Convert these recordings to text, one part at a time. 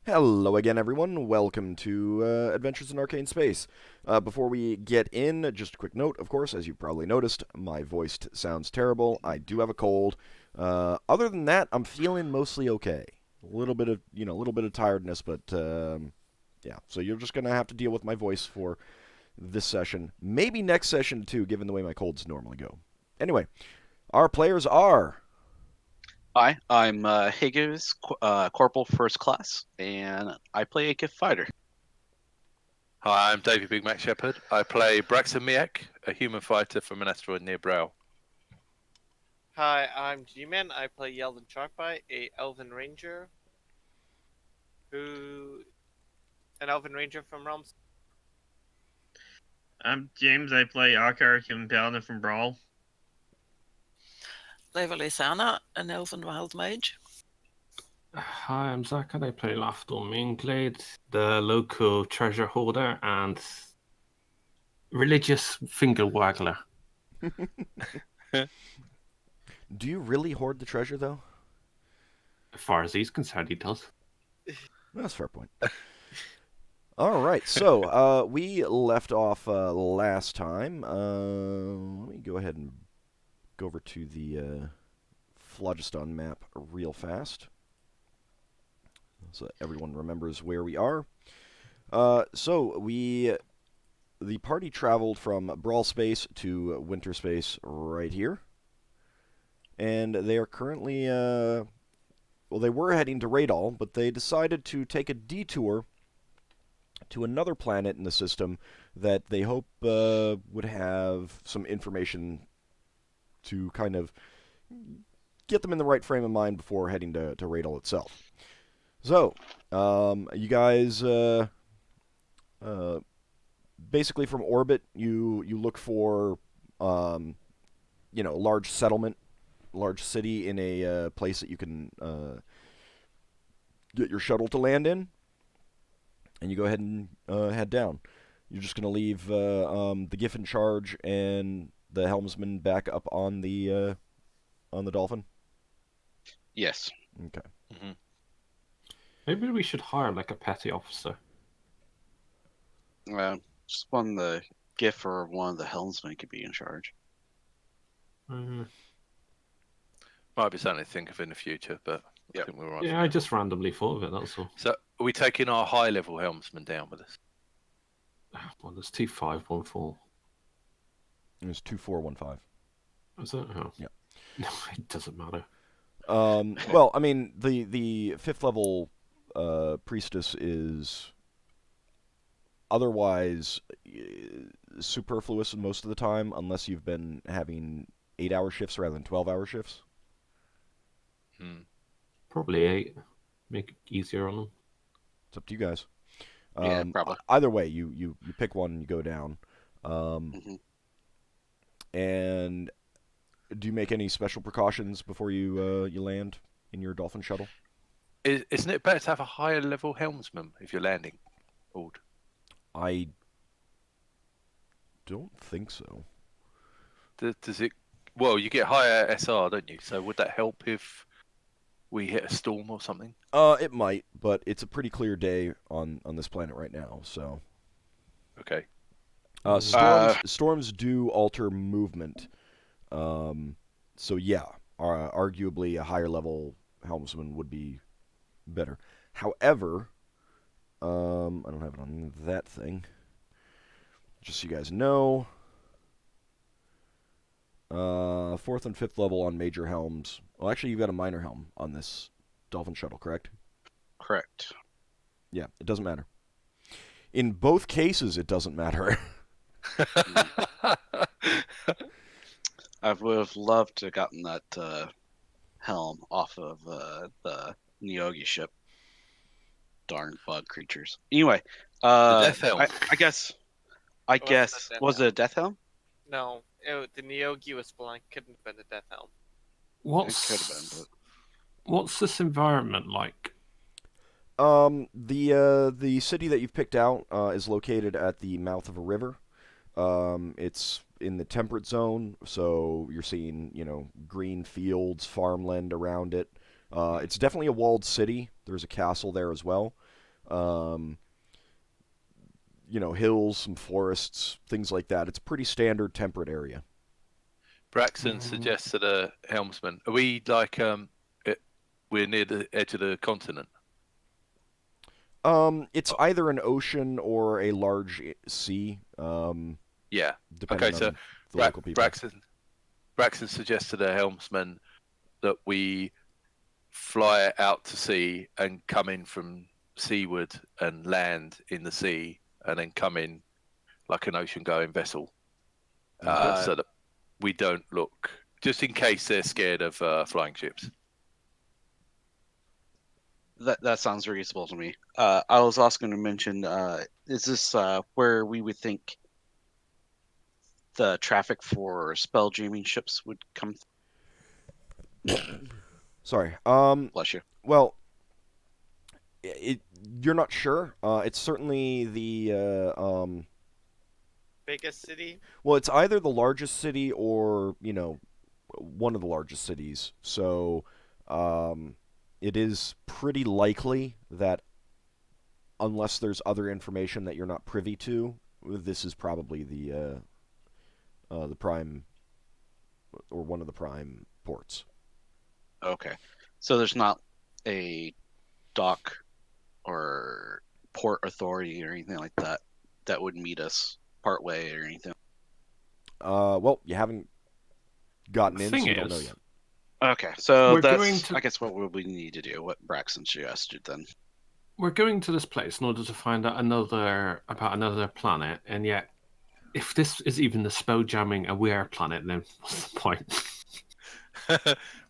Hello again, everyone. Welcome to Adventures in Arcane Space. Before we get in, just a quick note, of course, as you probably noticed, my voice sounds terrible. I do have a cold. Other than that, I'm feeling mostly okay. A little bit of, a little bit of tiredness, but yeah. So you're just gonna have to deal with my voice for this session. Maybe next session too, given the way my colds normally go. Anyway, our players are. Hi, I'm Higgimus, Corporal First Class, and I play a Giff fighter. Hi, I'm Davey Big Mac Shepherd. I play Braxon, a human fighter from an asteroid near Brow. Hi, I'm G-Man. I play Yeldan Sharkbite, an Elven Ranger from Realms. I'm James. I play Ockar, human paladin from Brawl. Levalithana, an elven wild mage. Hi, I'm Zach, and I play Lafdul Mainglade, the local treasure holder and religious finger waggler. Do you really hoard the treasure, though? As far as he's concerned, he does. That's a fair point. All right, so we left off last time. Let me go ahead and go over to the Phlogiston Map real fast, so that everyone remembers where we are. The party traveled from Brawl Space to Winter Space right here, and they are currently, well, they were heading to Radol, but they decided to take a detour to another planet in the system that they hope would have some information to kind of get them in the right frame of mind before heading to Radol itself. So, you guys, basically from orbit, you look for, a large settlement, large city in a place that you can get your shuttle to land in, and you go ahead and head down. You're just going to leave the Giff in charge and the helmsman back up on the Dolphin? Yes. Okay. Mm-hmm. Maybe we should hire like a petty officer. Just one of the Giff or one of the helmsmen could be in charge. Might be something to think of in the future, but Yep. I think we're right. Yeah, I just randomly thought of it, that's all. So, are we taking our high-level helmsman down with us? Well, there's 2514. It's 2415. Is it? Oh. Yeah. No, it doesn't matter. Well, I mean, the 5th level priestess is otherwise superfluous most of the time, unless you've been having 8-hour shifts rather than 12-hour shifts. Probably 8. Make it easier on them. It's up to you guys. Yeah, probably. Either way, you pick one and you go down. And do you make any special precautions before you land in your Dolphin Shuttle? Isn't it better to have a higher level helmsman if you're landing? Auld? I don't think so. Does it? Well, you get higher SR, don't you? So would that help if we hit a storm or something? It might, but it's a pretty clear day on this planet right now, so. Okay. Storms do alter movement. So yeah, arguably a higher level helmsman would be better. However, I don't have it on that thing. Just so you guys know, 4th and 5th level on major helms. Well, actually, you've got a minor helm on this Dolphin Shuttle, correct? Correct. Yeah, it doesn't matter. In both cases, it doesn't matter. I would have loved to have gotten that helm off of the Nyogi ship. Darn bug creatures. Anyway, the death helm. I guess. Was it a death helm? No, the Neogi was blind. Couldn't have been the Death Helm. It could have been. What's this environment like? The city that you've picked out is located at the mouth of a river. It's in the temperate zone, so you're seeing, green fields, farmland around it. It's definitely a walled city. There's a castle there as well. um, hills, some forests, things like that. It's a pretty standard temperate area. Braxon suggests to the helmsman, are we like we're near the edge of the continent? It's either an ocean or a large sea. Yeah. Depending Okay, so on the local people. Braxton suggests to the helmsman that we fly out to sea and come in from seaward and land in the sea and then come in like an ocean-going vessel, so that we don't look, just in case they're scared of flying ships. That sounds reasonable to me. I was also going to mention, is this where we would think the traffic for spelljamming ships would come? Sorry. Bless you. Well, you're not sure. It's certainly the Biggest city? well, it's either the largest city or one of the largest cities. So, it is pretty likely that unless there's other information that you're not privy to, this is probably the prime or one of the prime ports. Okay. So there's not a dock or port authority or anything like that that would meet us partway or anything? Well, you haven't gotten in, so Thing you don't know is, yet. Okay, so We're that's, going to- I guess, what we need to do, what Braxon suggested then. we're going to this place in order to find out about another planet, and yet, if this is even the spelljamming aware planet, then what's the point?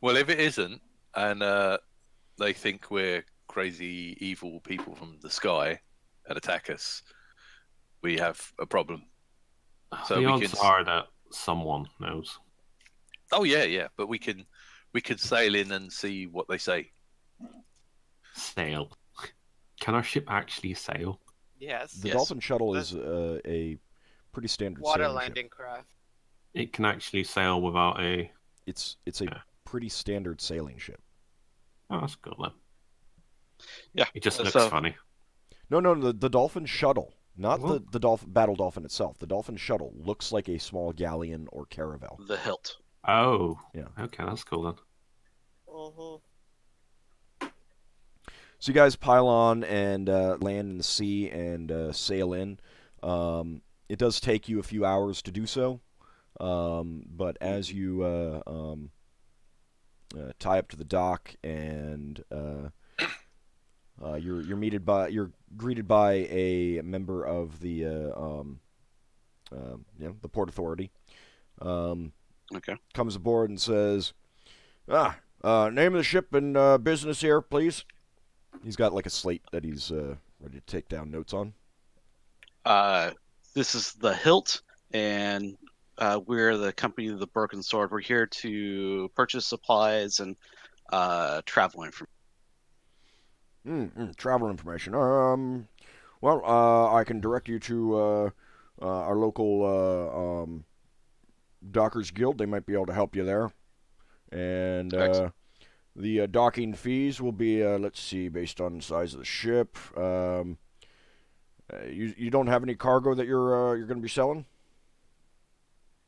Well, if it isn't, and they think we're crazy, evil people from the sky and attack us, we have a problem. So the we odds can... are that someone knows. Oh yeah, but we can sail in and see what they say. Sail. Can our ship actually sail? Yes. The Yes. Dolphin Shuttle is a pretty standard Water sailing landing ship. craft. It can actually sail without a... It's a Yeah. pretty standard sailing ship. Oh, that's cool then. Yeah. It just looks so, funny. No, the Dolphin Shuttle, not What? the battle dolphin itself. The Dolphin Shuttle looks like a small galleon or caravel. The hilt. Oh. Yeah. Okay, that's cool then. Mm-hmm. So you guys pile on and land in the sea and sail in. It does take you a few hours to do so, but as you tie up to the dock and you're greeted by a member of the the port authority. Okay. Comes aboard and says, name of the ship and business here, please. He's got like a slate that he's ready to take down notes on. This is the hilt, and we're the company of the Broken Sword. We're here to purchase supplies and travel information. Travel information. I can direct you to our local Dockworkers Guild. They might be able to help you there. And the docking fees will be, let's see, based on the size of the ship. You don't have any cargo that you're going to be selling?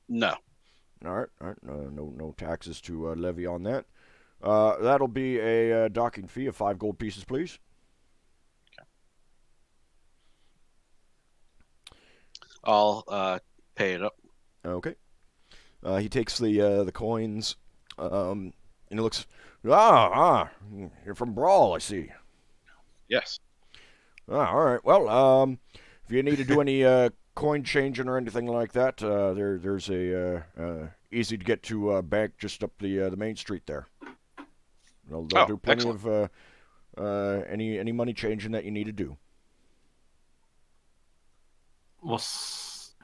No. All right. No taxes to levy on that. That'll be a docking fee of 5 gold pieces, please. I'll pay it up. Okay. He takes the coins, and he looks. You're from Brawl, I see. Yes. All right. Well, if you need to do any coin changing or anything like that, there's a easy to get to bank just up the main street there. They'll do plenty excellent. of any money changing that you need to do. What's...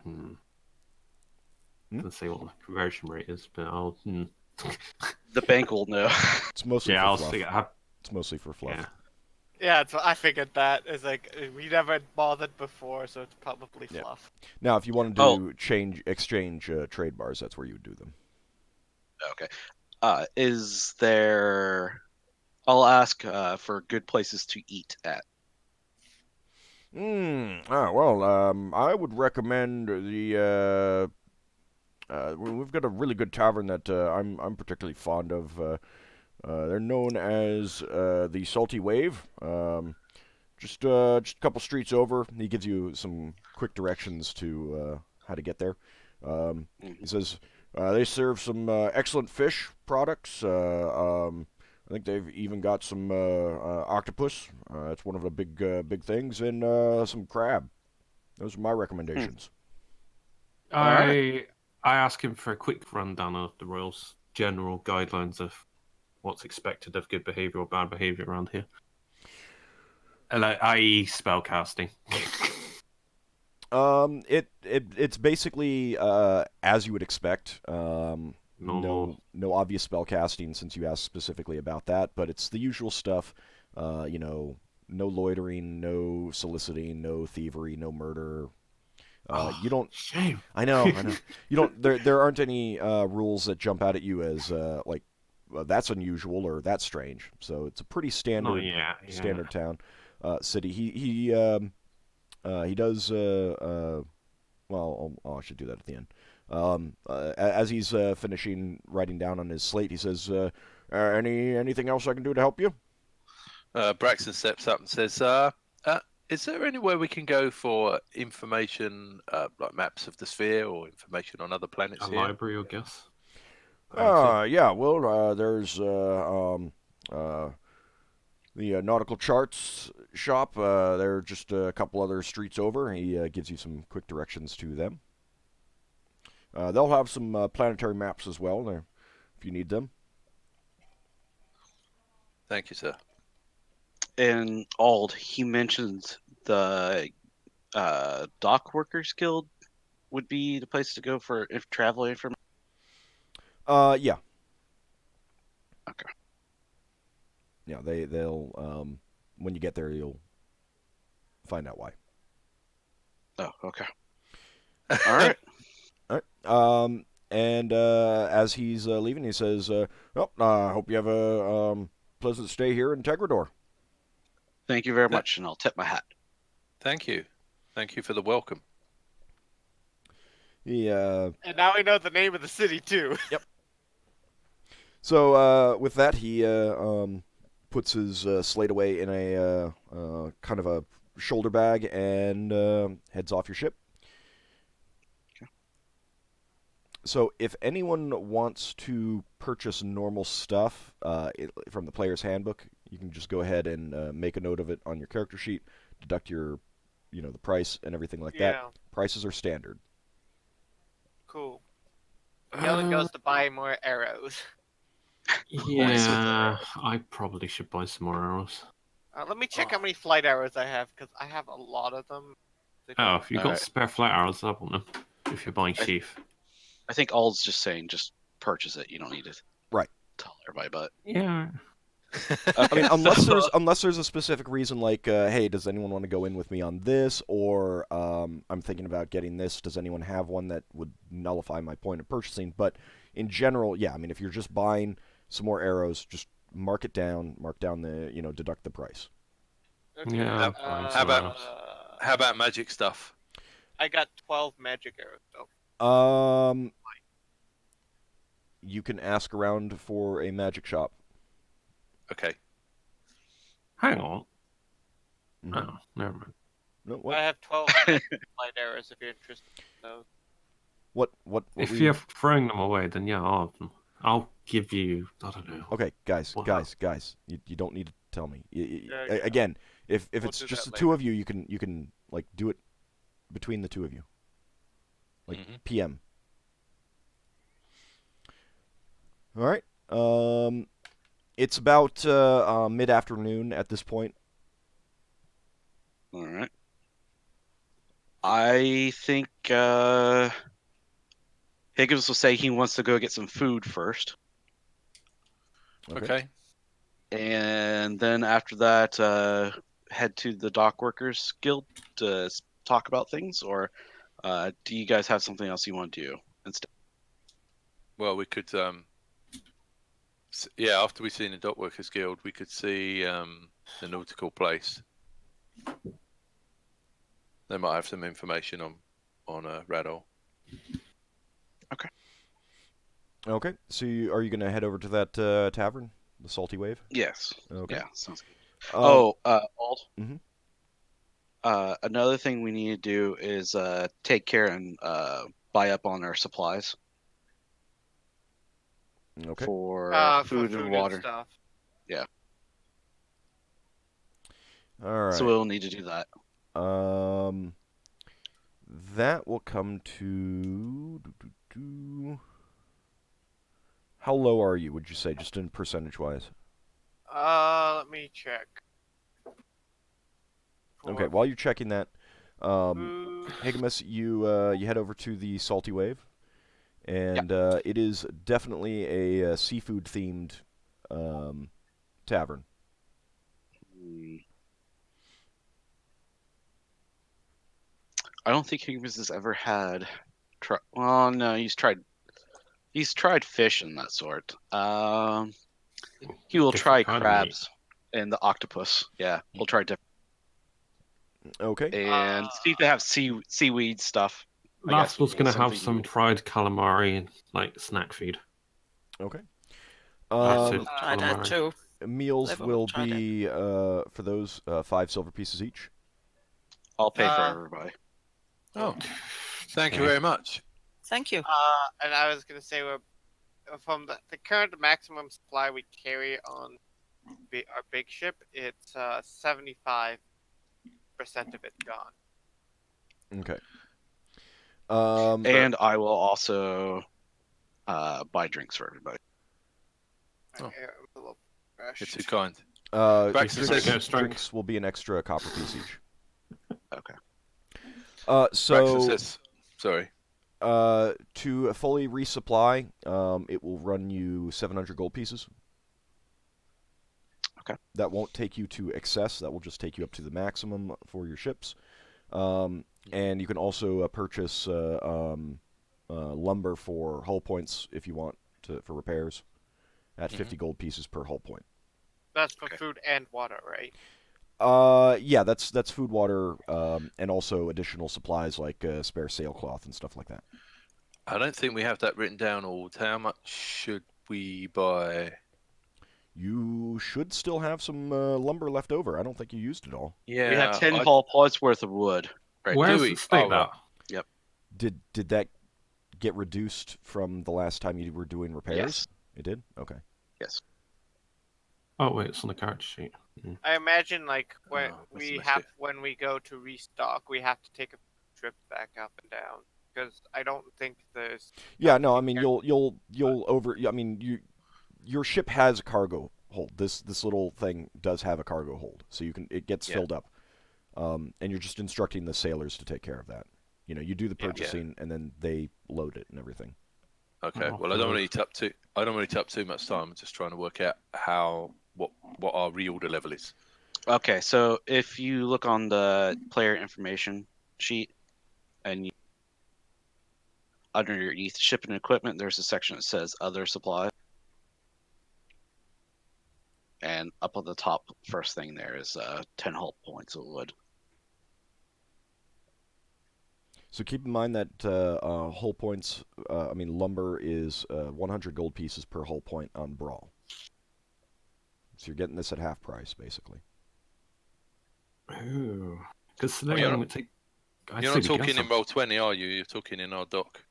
Let's say what the conversion rate is, but I'll... The bank will know. It's mostly Yeah, for I'll fluff. see. It's mostly for fluff. Yeah. Yeah, I figured that. It's like, we never bothered before, so it's probably fluff. Now, if you wanted to exchange trade bars, that's where you would do them. Okay. Is there... I'll ask for good places to eat at. I would recommend we've got a really good tavern that I'm particularly fond of. They're known as the Salty Wave. Just a couple streets over. He gives you some quick directions to how to get there. He says they serve some excellent fish products. I think they've even got some octopus. It's one of the big things, and some crab. Those are my recommendations. I ask him for a quick rundown of the Royal's general guidelines of what's expected of good behavior or bad behavior around here. Like, i.e., spellcasting. It's basically as you would expect. No obvious spell casting since you asked specifically about that, but it's the usual stuff. No loitering, no soliciting, no thievery, no murder. You don't. Shame. I know. You don't. There aren't any rules that jump out at you as that's unusual or that's strange. So it's a pretty standard standard town, city. He does. Well, I should do that at the end. As he's finishing writing down on his slate, he says, "Anything else I can do to help you?" Braxon steps up and says, "Is there anywhere we can go for information, like maps of the sphere or information on other planets A here?" library, I guess. Yeah. Well, there's the nautical charts shop. They're just a couple other streets over. He gives you some quick directions to them. They'll have some planetary maps as well there, if you need them. Thank you, sir. And he mentions the Dockworkers Guild would be the place to go for travel information. Yeah. Okay. Yeah, they'll when you get there, you'll find out why. Oh, okay. All right. All right. And as he's leaving, he says, "Well, I hope you have a pleasant stay here in Tegrador." Thank you very much, and I'll tip my hat. Thank you. Thank you for the welcome. Yeah. And now we know the name of the city too. Yep. So with that, he puts his slate away in a kind of a shoulder bag and heads off your ship. Okay. So if anyone wants to purchase normal stuff from the player's handbook, you can just go ahead and make a note of it on your character sheet, deduct your, the price and everything like that. Prices are standard. Cool. Yeldan goes to buy more arrows. Yeah, I probably should buy some more arrows. Let me check how many flight arrows I have, because I have a lot of them. Oh, if you've got Alright. spare flight arrows, I want them. If you're buying sheath. I think Ald's just saying, just purchase it. You don't need to tell everybody, but Yeah. I mean, unless there's a specific reason, like, hey, does anyone want to go in with me on this, or I'm thinking about getting this. Does anyone have one that would nullify my point of purchasing? But in general, yeah, I mean, if you're just buying some more arrows, just mark down the, deduct the price. Okay. Yeah. How about magic stuff? I got 12 magic arrows. So. You can ask around for a magic shop. Okay. Hang on. Mhm. Oh, never mind. No, what? I have 12 flight arrows if you're interested in those. What If were you're throwing them away, then yeah, I'll have them. I'll give you, I don't know. Okay, guys, Wow. guys, you don't need to tell me. Yeah. Again, if We'll it's do just that the two of you, you can like do it between the two of you, like Mhm. PM. All right. It's about mid-afternoon at this point. all right. I think Higgimus will say he wants to go get some food first, Okay. and then after that, head to the Dockworkers Guild to talk about things. Or do you guys have something else you want to do instead? Well, we could, yeah, after we've seen the Dockworkers Guild, we could see the nautical place. They might have some information on Radol. Okay, so are you going to head over to that tavern, the Salty Wave? Yes. Okay. Yeah, sounds good. Um, Ald. Mhm. Another thing we need to do is take care and buy up on our supplies Okay. for For food and water. stuff. All right. So we'll need to do that. That will come to. How low are you? Would you say, just in percentage-wise? Let me check. Okay. For While you're checking that, food- Higgimus, you head over to the Salty Wave, and it is definitely a seafood-themed tavern. I don't think Higgimus has ever had. Well, no, he's tried fish and that sort. He will try Different kind of meat. crabs and the octopus. Yeah, we'll try different Okay. and see if they have seaweed stuff. I guess Lafdul's going to have something some you- fried calamari and like snack feed. Okay. Acid Tried that calamari. too. Meals Never will tried it. be for those 5 silver pieces each. I'll pay for Uh, everybody. Oh, thank you Okay. very much. Thank you. and I was gonna say we're from the current maximum supply we carry on our big ship. It's 75% of it gone. Okay. And I will also buy drinks for everybody. Oh. I'm a little You're rushed. too kind. drinks, Braxton says- Get a stroke. drinks will be an extra copper piece each. Okay. Braxton So says, sorry. to fully resupply, it will run you 700 gold pieces. Okay. That won't take you to excess. That will just take you up to the maximum for your ships. And you can also purchase lumber for hull points if you want for repairs at 50 gold pieces per hull point. That's for Okay. food and water, right? Yeah, that's food, water, and also additional supplies like spare sailcloth and stuff like that. I don't think we have that written down. All. How much should we buy? You should still have some lumber left over. I don't think you used it all. Yeah, We have 10 hull points worth of wood. Right. Where do does we? it state Oh, right. that? Did that get reduced from the last time you were doing repairs? Yes. It did? Okay. Yes. Oh wait, it's on the character sheet. I imagine like when Oh, must we have missed have it. when we go to restock, we have to take a trip back up and down because I don't think there's. Yeah, no, I mean you'll I mean your ship has a cargo hold. This little thing does have a cargo hold. So it gets Yeah. filled up. And you're just instructing the sailors to take care of that. You know, you do the Yeah. purchasing and then they load it and everything. Okay. Oh, Well, I don't hello. want to eat up too much time. I'm just trying to work out what our reorder level is. Okay, so if you look on the player information sheet and underneath ship and equipment, there's a section that says other supplies. And up on the top, first thing there is 10 hull points of wood. So keep in mind that hull points, I mean lumber is 100 gold pieces per hull point on Brawl. So you're getting this at half price, basically. Oh, because you're not- would take. I'd You're say not we get talking in some. Roll20, are you? You're talking in our doc.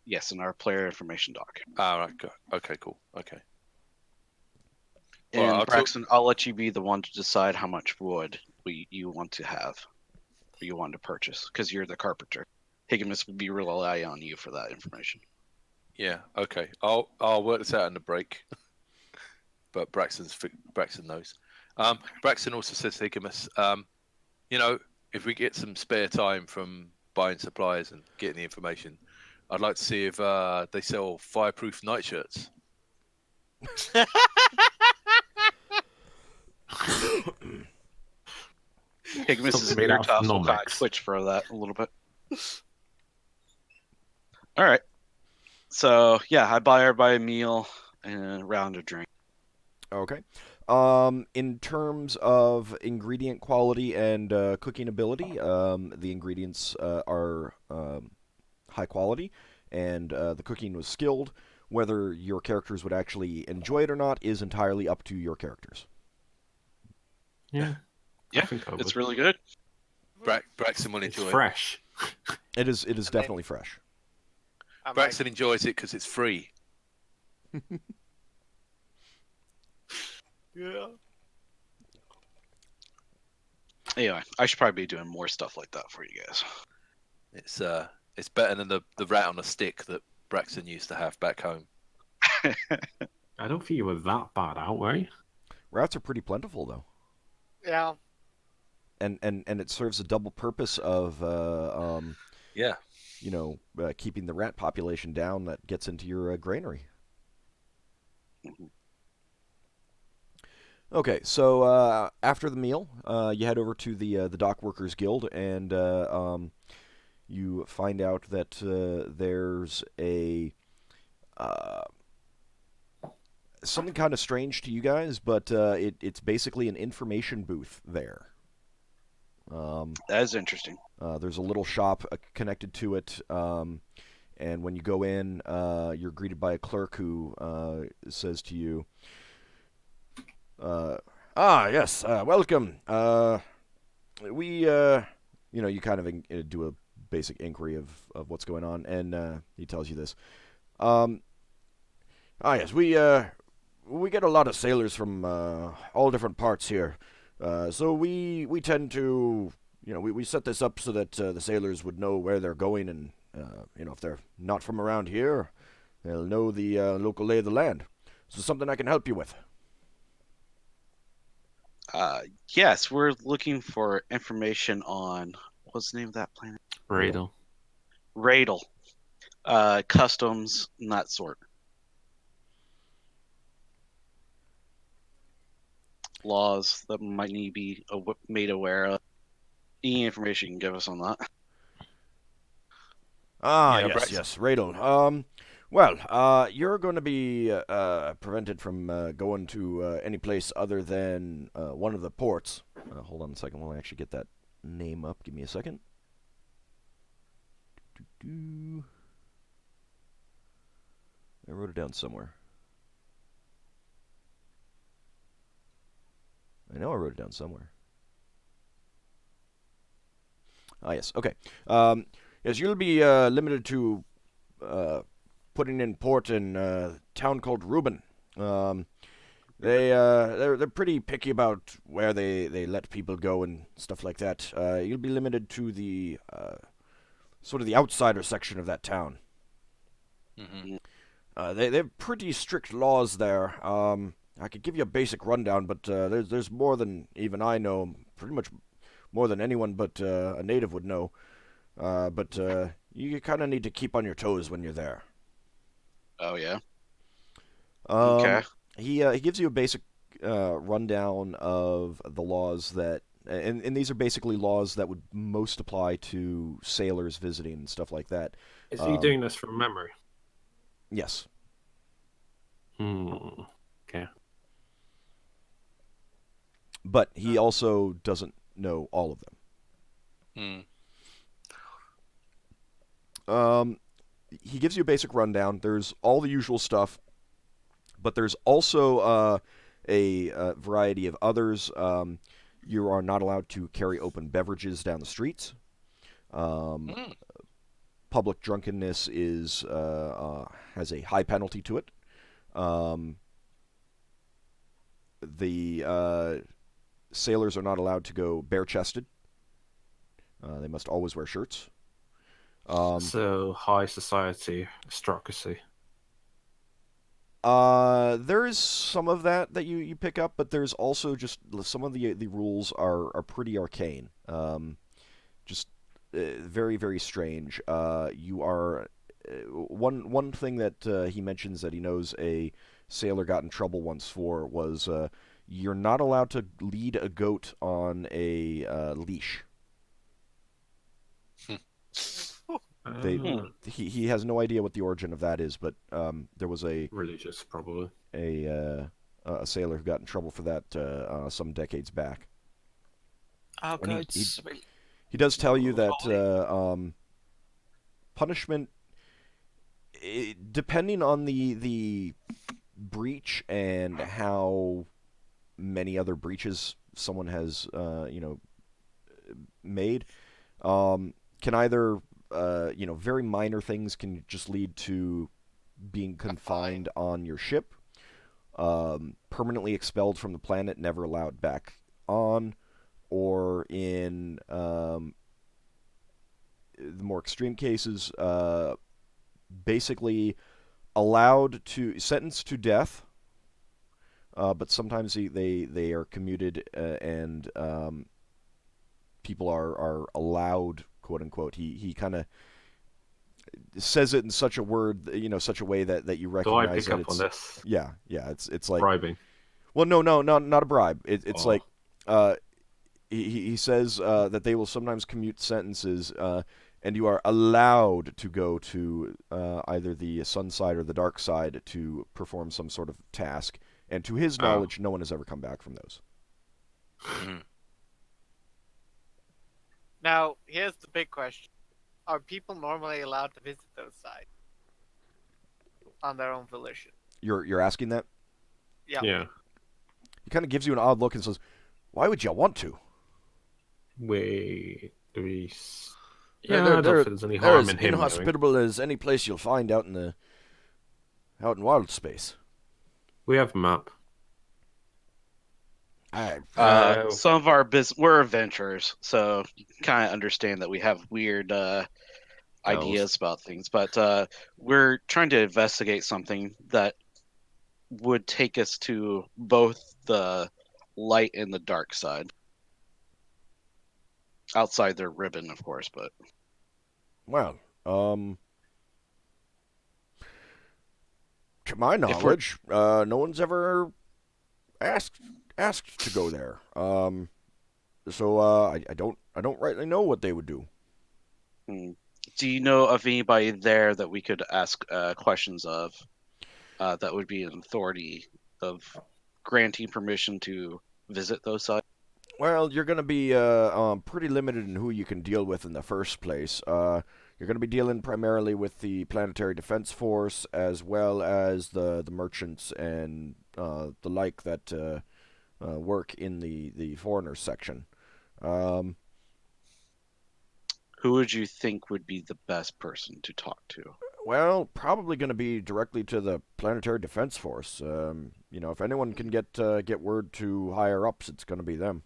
Yes, in our player information doc. Ah, right. Okay, cool. Okay. And Well, I'll Braxton, I'll let you be the one to decide how much wood you want to have, or you want to purchase, because you're the carpenter. Higgimus would be rely on you for that information. Yeah. Okay. I'll work this out in the break. But Braxton knows. Braxton also says to Higgimus, if we get some spare time from buying supplies and getting the information, I'd like to see if they sell fireproof nightshirts. Higgimus Something is made ear out of toss will kind of Nomex. twitch for that a little bit. All right. So yeah, I buy everybody a meal and a round of drink. Okay. In terms of ingredient quality and cooking ability, the ingredients are high quality, and the cooking was skilled. Whether your characters would actually enjoy it or not is entirely up to your characters. Yeah. Yeah, I think I would. it's really good. Braxon will It's enjoy it. fresh. It is definitely fresh. I might- Braxton enjoys it because it's free. Yeah. Anyway, I should probably be doing more stuff like that for you guys. It's better than the rat on a stick that Braxton used to have back home. I don't think you were that bad out, were you? Rats are pretty plentiful, though. Yeah. And it serves a double purpose of Yeah. keeping the rat population down that gets into your granary. Okay, so after the meal, you head over to the Dockworkers Guild, and you find out that there's a something kind of strange to you guys, but it's basically an information booth there. That is interesting. There's a little shop connected to it, and when you go in, you're greeted by a clerk who says to you, yes, welcome. You kind of do a basic inquiry of what's going on, and he tells you this. Yes, we get a lot of sailors from all different parts here. So we tend to, we set this up so that the sailors would know where they're going, and, if they're not from around here, they'll know the local lay of the land. So something I can help you with. Yes, we're looking for information on what's the name of that planet? Radel. Radel. Customs and that sort. Laws that might need to be made aware of. Any information you can give us on that? Yeah, Yes, Radel. Well, you're going to be prevented from going to any place other than one of the ports. Hold on a second while I actually get that name up. Give me a second. I wrote it down somewhere. I know I wrote it down somewhere. Yes, okay. Yes, you'll be limited to putting in port in a town called Reuben. They're pretty picky about where they let people go and stuff like that. You'll be limited to the sort of the outsider section of that town. Mm-hmm. They have pretty strict laws there. I could give you a basic rundown, but there's more than even I know. Pretty much more than anyone but a native would know. But you kind of need to keep on your toes when you're there. Oh yeah. Okay. He gives you a basic rundown of the laws that, and these are basically laws that would most apply to sailors visiting and stuff like that. Is he doing this from memory? Yes. Okay. But he also doesn't know all of them. He gives you a basic rundown. There's all the usual stuff, but there's also a variety of others. You are not allowed to carry open beverages down the streets. Public drunkenness has a high penalty to it. The sailors are not allowed to go bare-chested. They must always wear shirts. So high society aristocracy. There is some of that you pick up, but there's also just some of the rules are pretty arcane. Just very, very strange. You are one thing that he mentions that he knows a sailor got in trouble once for was you're not allowed to lead a goat on a leash. He has no idea what the origin of that is, but there was a religious, probably a a sailor who got in trouble for that some decades back. Oh, And good. he does tell you that punishment, depending on the breach and how many other breaches someone has made, can either very minor things can just lead to being confined on your ship, permanently expelled from the planet, never allowed back on, or in the more extreme cases, basically sentenced to death, but sometimes they are commuted, and people are allowed, quote unquote. He kind of says it in such a such a way that you Do I recognize pick that up it's on this? yeah, it's like Bribing. well, no, not a bribe. It's Oh. like he says that they will sometimes commute sentences, and you are allowed to go to either the sun side or the dark side to perform some sort of task. And to his knowledge, no one has ever come back from those. Now, here's the big question: are people normally allowed to visit those sites on their own volition? You're asking that? Yeah. He kind of gives you an odd look and says, "Why would you want to?" We. They're- Yeah, I don't they're- think there's any they're harm as in him knowing. inhospitable as any place you'll find out in wild space. We have a map. Some of our we're adventurers, so you kind of understand that we have weird ideas about things. But we're trying to investigate something that would take us to both the light and the dark side, outside their ribbon, of course. But Well, to my knowledge, no one's ever asked to go there. So I don't rightly know what they would do. do you know of anybody there that we could ask questions of? That would be an authority of granting permission to visit those sites. Well, you're going to be pretty limited in who you can deal with in the first place. You're going to be dealing primarily with the Planetary Defense Force, as well as the merchants and the like that work in the foreigners section. Who would you think would be the best person to talk to? Well, probably going to be directly to the Planetary Defense Force. If anyone can get word to higher ups, it's going to be them.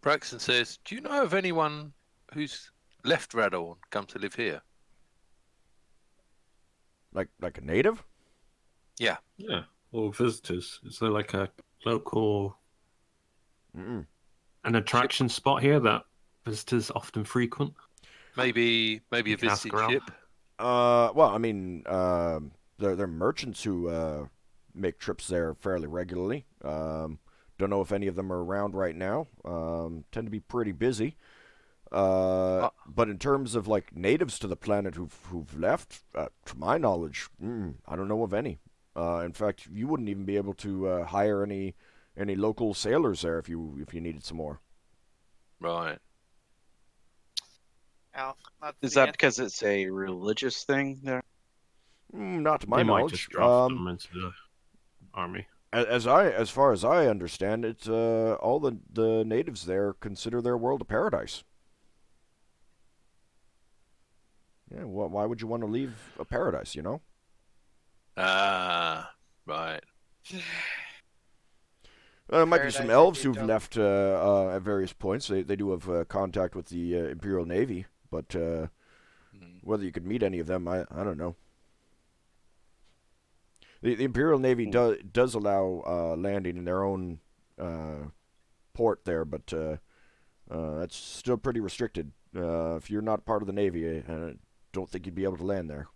Braxon says, "Do you know of anyone who's left Rador and come to live here?" Like a native? Yeah. Yeah. Or visitors. Is there like a local Mm-mm. an attraction spot here that visitors often frequent? Maybe a You can ask visiting around. ship. Well, I mean, they're merchants who make trips there fairly regularly. Don't know if any of them are around right now. Tend to be pretty busy. But in terms of like natives to the planet who've left, to my knowledge, I don't know of any. In fact, you wouldn't even be able to hire any local sailors there if you needed some more. Right. Well, that's Is the that answer. because it's a religious thing there? Not to my They might knowledge. just draft them into the army. As far as I understand it, all the natives there consider their world a paradise. Yeah, why would you want to leave a paradise, you know? Ah, right. There might be some Paradise elves if you who've don't- left at various points. They do have contact with the Imperial Navy, but whether you could meet any of them, I don't know. The Imperial Navy does allow landing in their own port there, but that's still pretty restricted. If you're not part of the Navy, I don't think you'd be able to land there.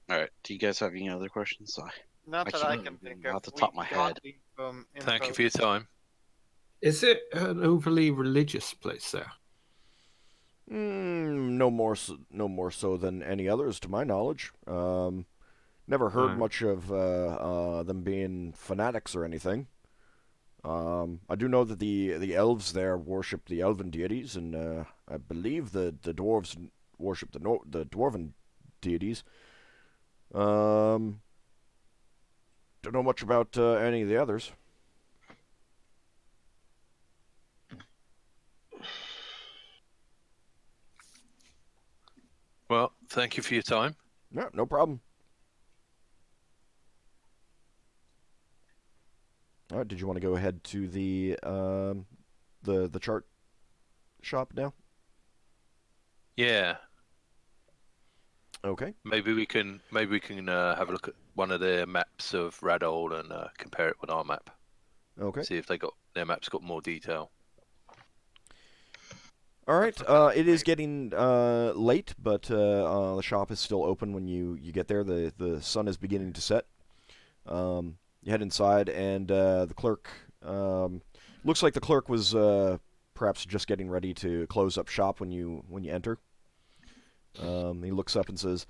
All right. Do you guys have any other questions? Not I that I can't can think off of. the top of my We got head. the, Thank you info. for your time. Is it an overly religious place there? No more so than any others, to my knowledge. Never heard much of them being fanatics or anything. I do know that the elves there worship the elven deities, and I believe the dwarves worship the dwarven deities. Don't know much about any of the others. Well, thank you for your time. Yeah, no problem. All right, did you want to go ahead to the chart shop now? Yeah. Okay. Maybe we can have a look at one of their maps of Radol and compare it with our map. Okay. See if their map's got more detail. All right. It is getting late, but the shop is still open when you get there. The sun is beginning to set. You head inside, and the clerk looks like the clerk was perhaps just getting ready to close up shop when you enter. He looks up and says,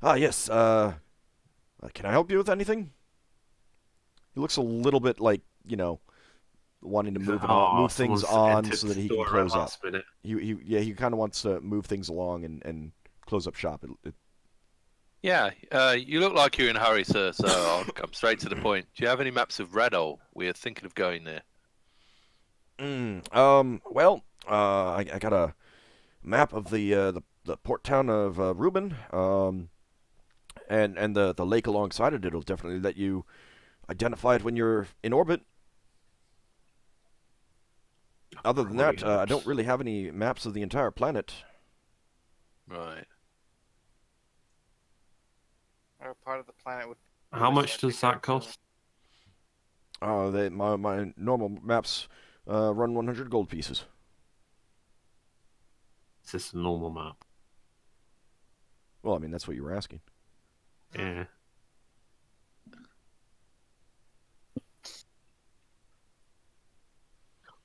yes. Can I help you with anything?" He looks a little bit like, wanting to move things on so that he can close up. He kind of wants to move things along and close up shop. Yeah, you look like you're in a hurry, sir, so I'll come straight to the point. Do you have any maps of Radol? We're thinking of going there. Well, I got a map of the port town of Reuben, and the lake alongside it. It'll definitely let you identify it when you're in orbit. Other than that, I don't really have any maps of the entire planet. Right. Or part of the planet would. How much does that cost? My normal maps run 100 gold pieces. Is this a normal map? Well, I mean, that's what you were asking. Yeah.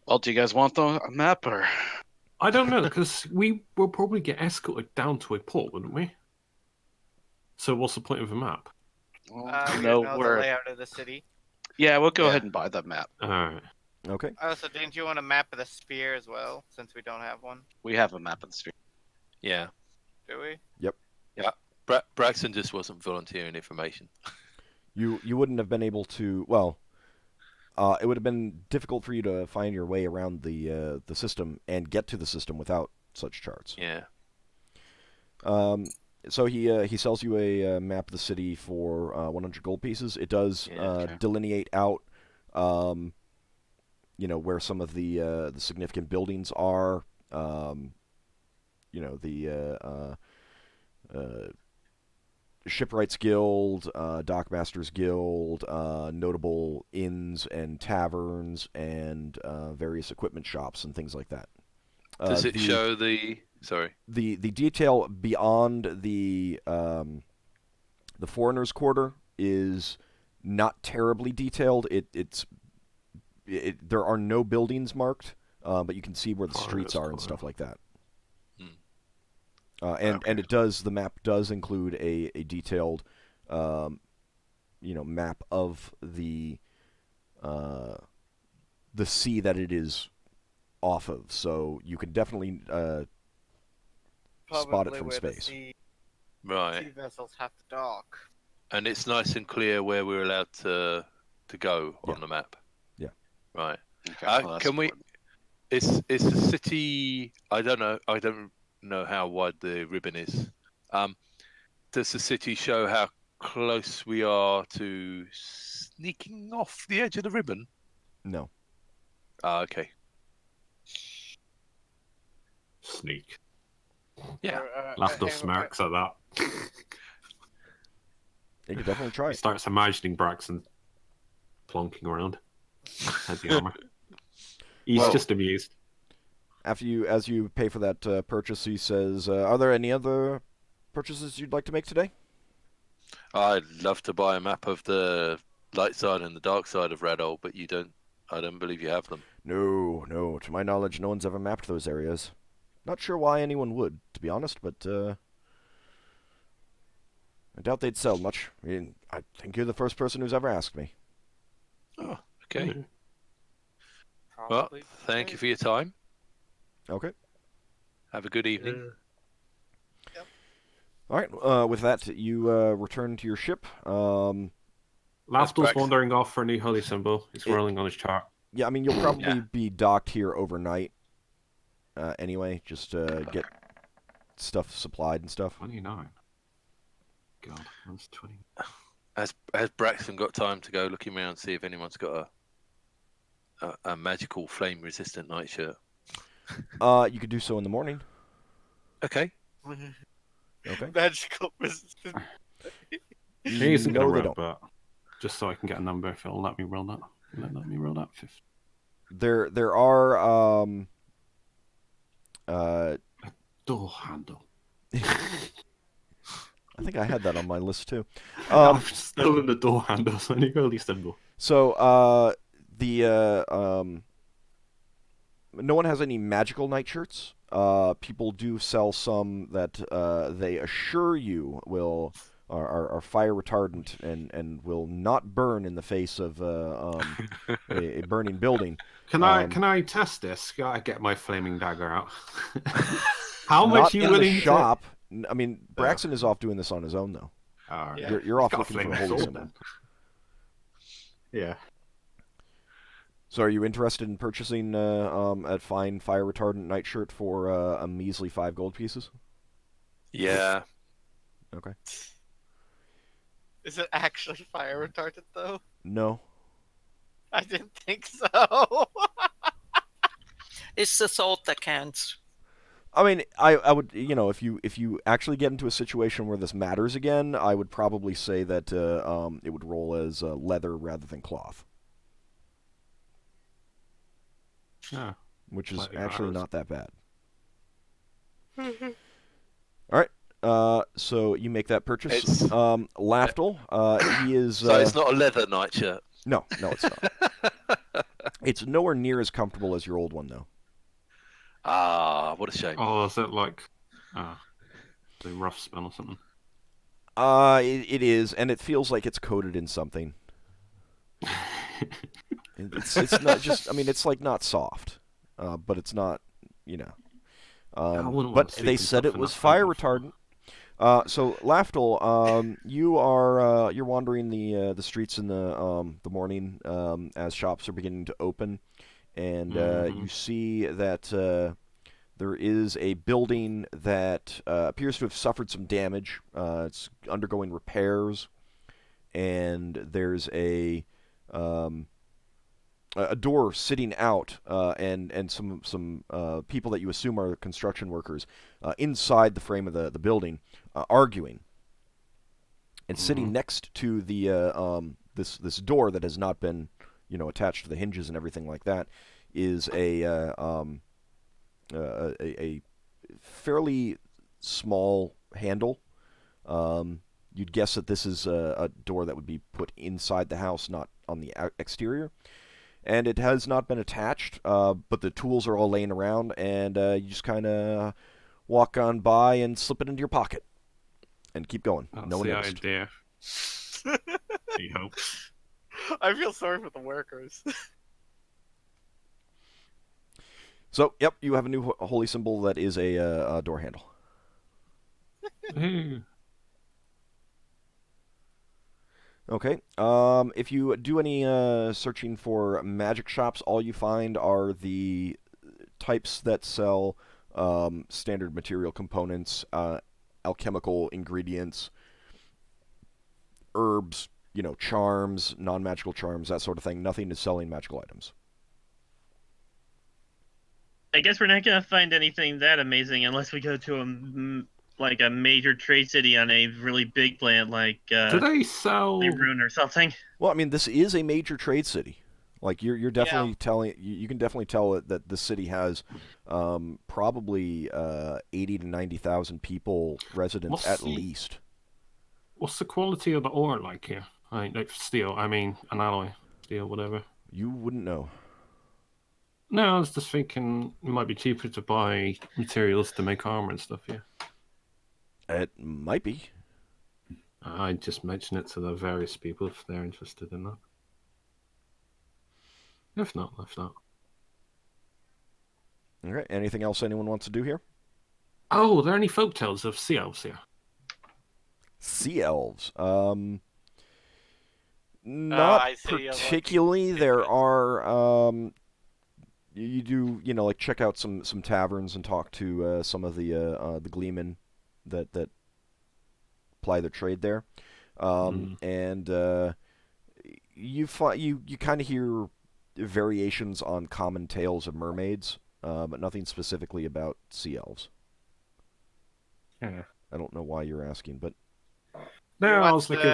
Well, do you guys want the map or? I don't know, because we will probably get escorted down to a port, wouldn't we? So what's the point of a map? We No, know the we're. layout of the city. Yeah, we'll go ahead and buy the map. Alright. Okay. Oh, so didn't you want a map of the sphere as well, since we don't have one? We have a map of the sphere. Yeah. Do we? Yep. Yeah. Braxon just wasn't volunteering information. You wouldn't have been able to. Well, it would have been difficult for you to find your way around the system and get to the system without such charts. Yeah. So he sells you a map of the city for 100 gold pieces. It does delineate out, where some of the significant buildings are. The Shipwrights Guild, Dockmasters Guild, notable inns and taverns, and various equipment shops and things like that. Does it show the? Sorry. The detail beyond the foreigners' quarter is not terribly detailed. There are no buildings marked, but you can see where the streets are and stuff like that. And the map does include a detailed, map of the sea that it is off of. So you can definitely spot it from space. Right. Sea vessels have to dock. And it's nice and clear where we're allowed to go on the map. Yeah. Right. Okay, can we? It's a city. I don't know how wide the ribbon is. Does the city show how close we are to sneaking off the edge of the ribbon? No. Okay. Sneak. Yeah. Lafdul smirks at that. You could definitely try He it. starts imagining Braxon plonking around. Heavy armor. He's just amused. As you pay for that purchase, he says, "Are there any other purchases you'd like to make today?" I'd love to buy a map of the light side and the dark side of Radol, but I don't believe you have them. No. To my knowledge, no one's ever mapped those areas. Not sure why anyone would, to be honest, but I doubt they'd sell much. I mean, I think you're the first person who's ever asked me. Oh, okay. Well, Probably thank you good. for your time. Okay. Have a good evening. All right. With that, you return to your ship. Lafdul's Braxon. wandering off for a new holy symbol. He's rolling on his chart. Yeah, I mean, you'll probably be docked here overnight. Anyway, just get stuff supplied and stuff. 29. God, that's 20. Has Braxton got time to go looking around and see if anyone's got a magical flame-resistant nightshirt? You could do so in the morning. Okay. Okay. Magical resistance. He isn't No, going they to roll, don't. but just so I can get a number, if it'll let me roll that. Let me roll that 50. There are Door handle. I think I had that on my list too. I've stolen the door handle, so I need a holy symbol. So no one has any magical nightshirts. People do sell some that they assure you are fire retardant and will not burn in the face of a burning building. Can I test this? Gotta get my flaming dagger out. How much Not you in willing the shop. I mean, Braxon is off doing this on his own though. to... You're off Got a looking for a flaming holy sword, symbol. then. Yeah. So, are you interested in purchasing a fine fire retardant nightshirt for a measly 5 gold pieces? Yeah. Okay. Is it actually fire retardant though? No. I didn't think so. It's the salt that counts. I mean, I would, if you actually get into a situation where this matters again, I would probably say that it would roll as leather rather than cloth, Yeah. which is Slightly actually matters. not that bad. All right. So you make that purchase. It's- Lafdul, he is. So it's not a leather nightshirt. No, it's not. It's nowhere near as comfortable as your old one, though. Ah, what a shame. Oh, is it like the rough spell or something? It is, and it feels like it's coated in something. It's not just. I mean, it's like not soft, but it's not. I wouldn't want But to sleep they in said it something was that fire felt before. retardant. So Lafdul, you're wandering the streets in the morning as shops are beginning to open, and you see that there is a building that appears to have suffered some damage. It's undergoing repairs, and there's a door sitting out, and some people that you assume are construction workers inside the frame of the building, arguing. And sitting next to the this door that has not been attached to the hinges and everything like that is a fairly small handle. You'd guess that this is a door that would be put inside the house, not on the exterior. And it has not been attached, but the tools are all laying around, and you just kind of walk on by and slip it into your pocket, and keep going. That's no one the noticed. idea. I hope. I feel sorry for the workers. So, yep, you have a new holy symbol that is a door handle. Ooh. Okay. If you do any searching for magic shops, all you find are the types that sell standard material components, alchemical ingredients, herbs, charms, non-magical charms, that sort of thing. Nothing is selling magical items. I guess we're not gonna find anything that amazing unless we go to a major trade city on a really big land like Do they sell? Rune or something. Well, I mean, this is a major trade city. Like you're definitely telling you can definitely tell that the city has probably 80 to 90,000 people residents at least. What's the quality of the ore like here? Like steel, I mean an alloy, steel, whatever. You wouldn't know. No, I was just thinking it might be cheaper to buy materials to make armor and stuff here. It might be. I just mention it to the various people if they're interested in that. If not, if not. All right. Anything else anyone wants to do here? Oh, are there any folktales of sea elves here? Sea elves. Not I see. particularly. There are. You do, like check out some taverns and talk to some of the gleemen that ply their trade there, and you kind of hear variations on common tales of mermaids, but nothing specifically about sea elves. Yeah. I don't know why you're asking, but No, I was looking.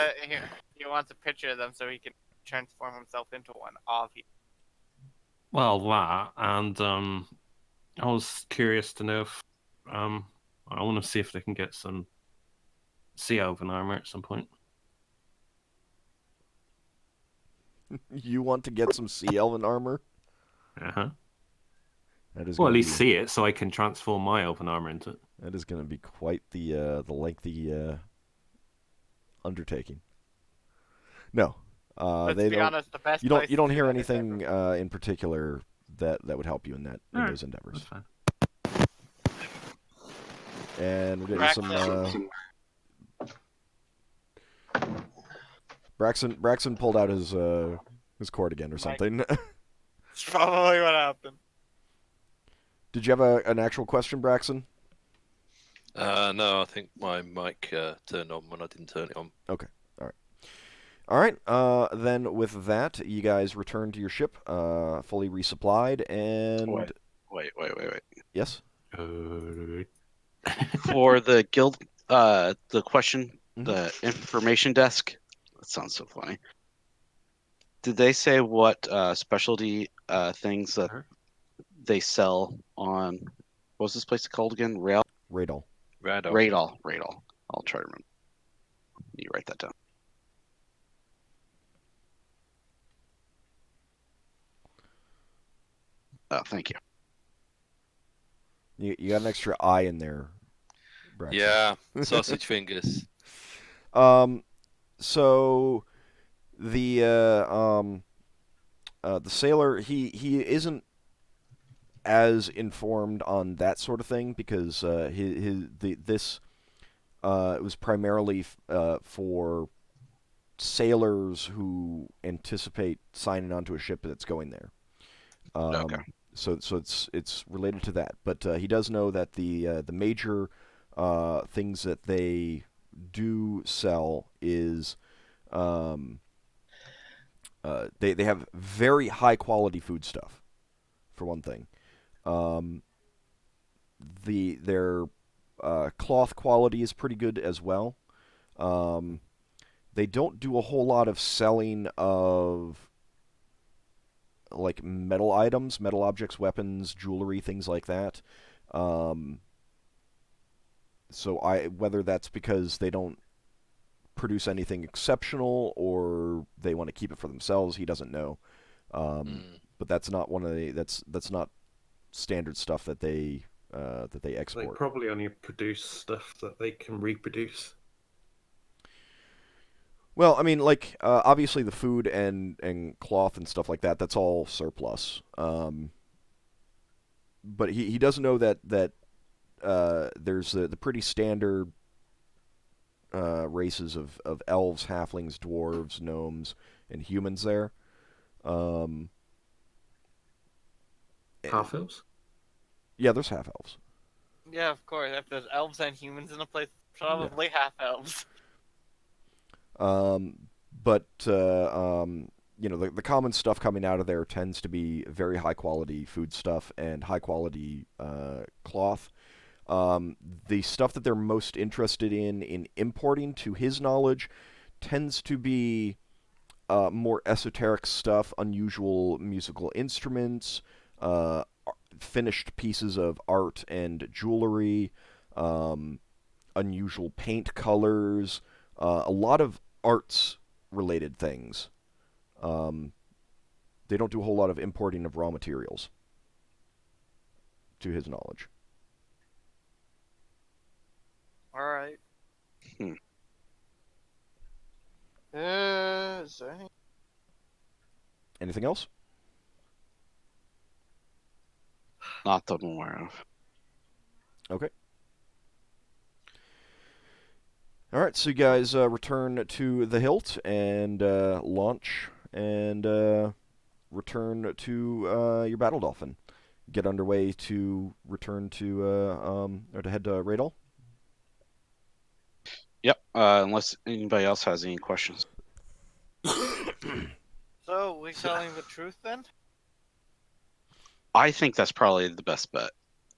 He wants a picture of them so he can transform himself into one. Obviously. Well, that, and I was curious to know if I want to see if they can get some sea elven armor at some point. you want to get some sea elven armor? Uh-huh. That is Well, at least see it so I can transform my elven armor into it. That is going to be quite the lengthy undertaking. No, Let's be honest. The best. You don't hear that anything in particular that would help you in those endeavors. That's fine. And we're getting some. Braxon pulled out his cord again or something. That's probably what happened. Did you have an actual question, Braxon? No, I think my mic turned on when I didn't turn it on. Okay. All right. Then with that, you guys return to your ship, fully resupplied, and Wait. yes. For the guild, the question, the information desk. That sounds so funny. Did they say what specialty things that they sell on? What was this place called again? Radal. Radal. I'll try to remember. You write that down. Oh, thank you. You got an extra I in there, Braxon. Yeah, sausage fingers. So the sailor he isn't as informed on that sort of thing because this it was primarily for sailors who anticipate signing onto a ship that's going there. Okay. So it's related to that, but he does know that the major things that they do sell is they have very high quality food stuff, for one thing. Their cloth quality is pretty good as well. They don't do a whole lot of selling of like metal items, metal objects, weapons, jewelry, things like that. So whether that's because they don't produce anything exceptional or they want to keep it for themselves, he doesn't know. But that's not that's not standard stuff that they export. They probably only produce stuff that they can reproduce. Well, I mean, like obviously the food and cloth and stuff like that, that's all surplus. But he does know that there's the pretty standard races of elves, halflings, dwarves, gnomes, and humans there. Half elves? Yeah, there's half elves. Yeah, of course. If there's elves and humans in a place, probably half elves. But the common stuff coming out of there tends to be very high quality food stuff and high quality cloth. The stuff that they're most interested in importing, to his knowledge, tends to be more esoteric stuff, unusual musical instruments, finished pieces of art and jewelry, unusual paint colors, a lot of arts-related things. They don't do a whole lot of importing of raw materials. to his knowledge. All right. Hmm. Is there any... Anything else? Not that I'm aware of. Okay. All right, so you guys return to the hilt and launch and return to your battle dolphin. Get underway to return to or to head to Radol. Yep. Unless anybody else has any questions. So, we telling the truth then? I think that's probably the best bet.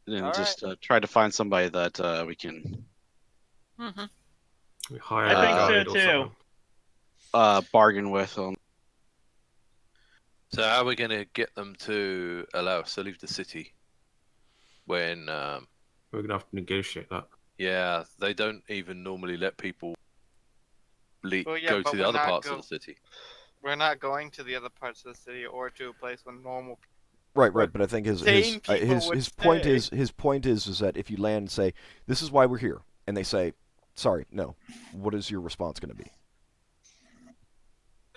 And All just try to find somebody that we can Mm-hmm. We hire I a think so, guide or too. something. bargain with. So how are we going to get them to allow us to leave the city when, We're gonna have to negotiate that. yeah, they don't even normally let people Well, yeah, go but to the we're other not parts of the city. We're not going to the other parts of the city or to a place with normal people. Right, but I think Sane people would his point stay. is that if you land and say, "This is why we're here," and they say, "Sorry, no," what is your response going to be?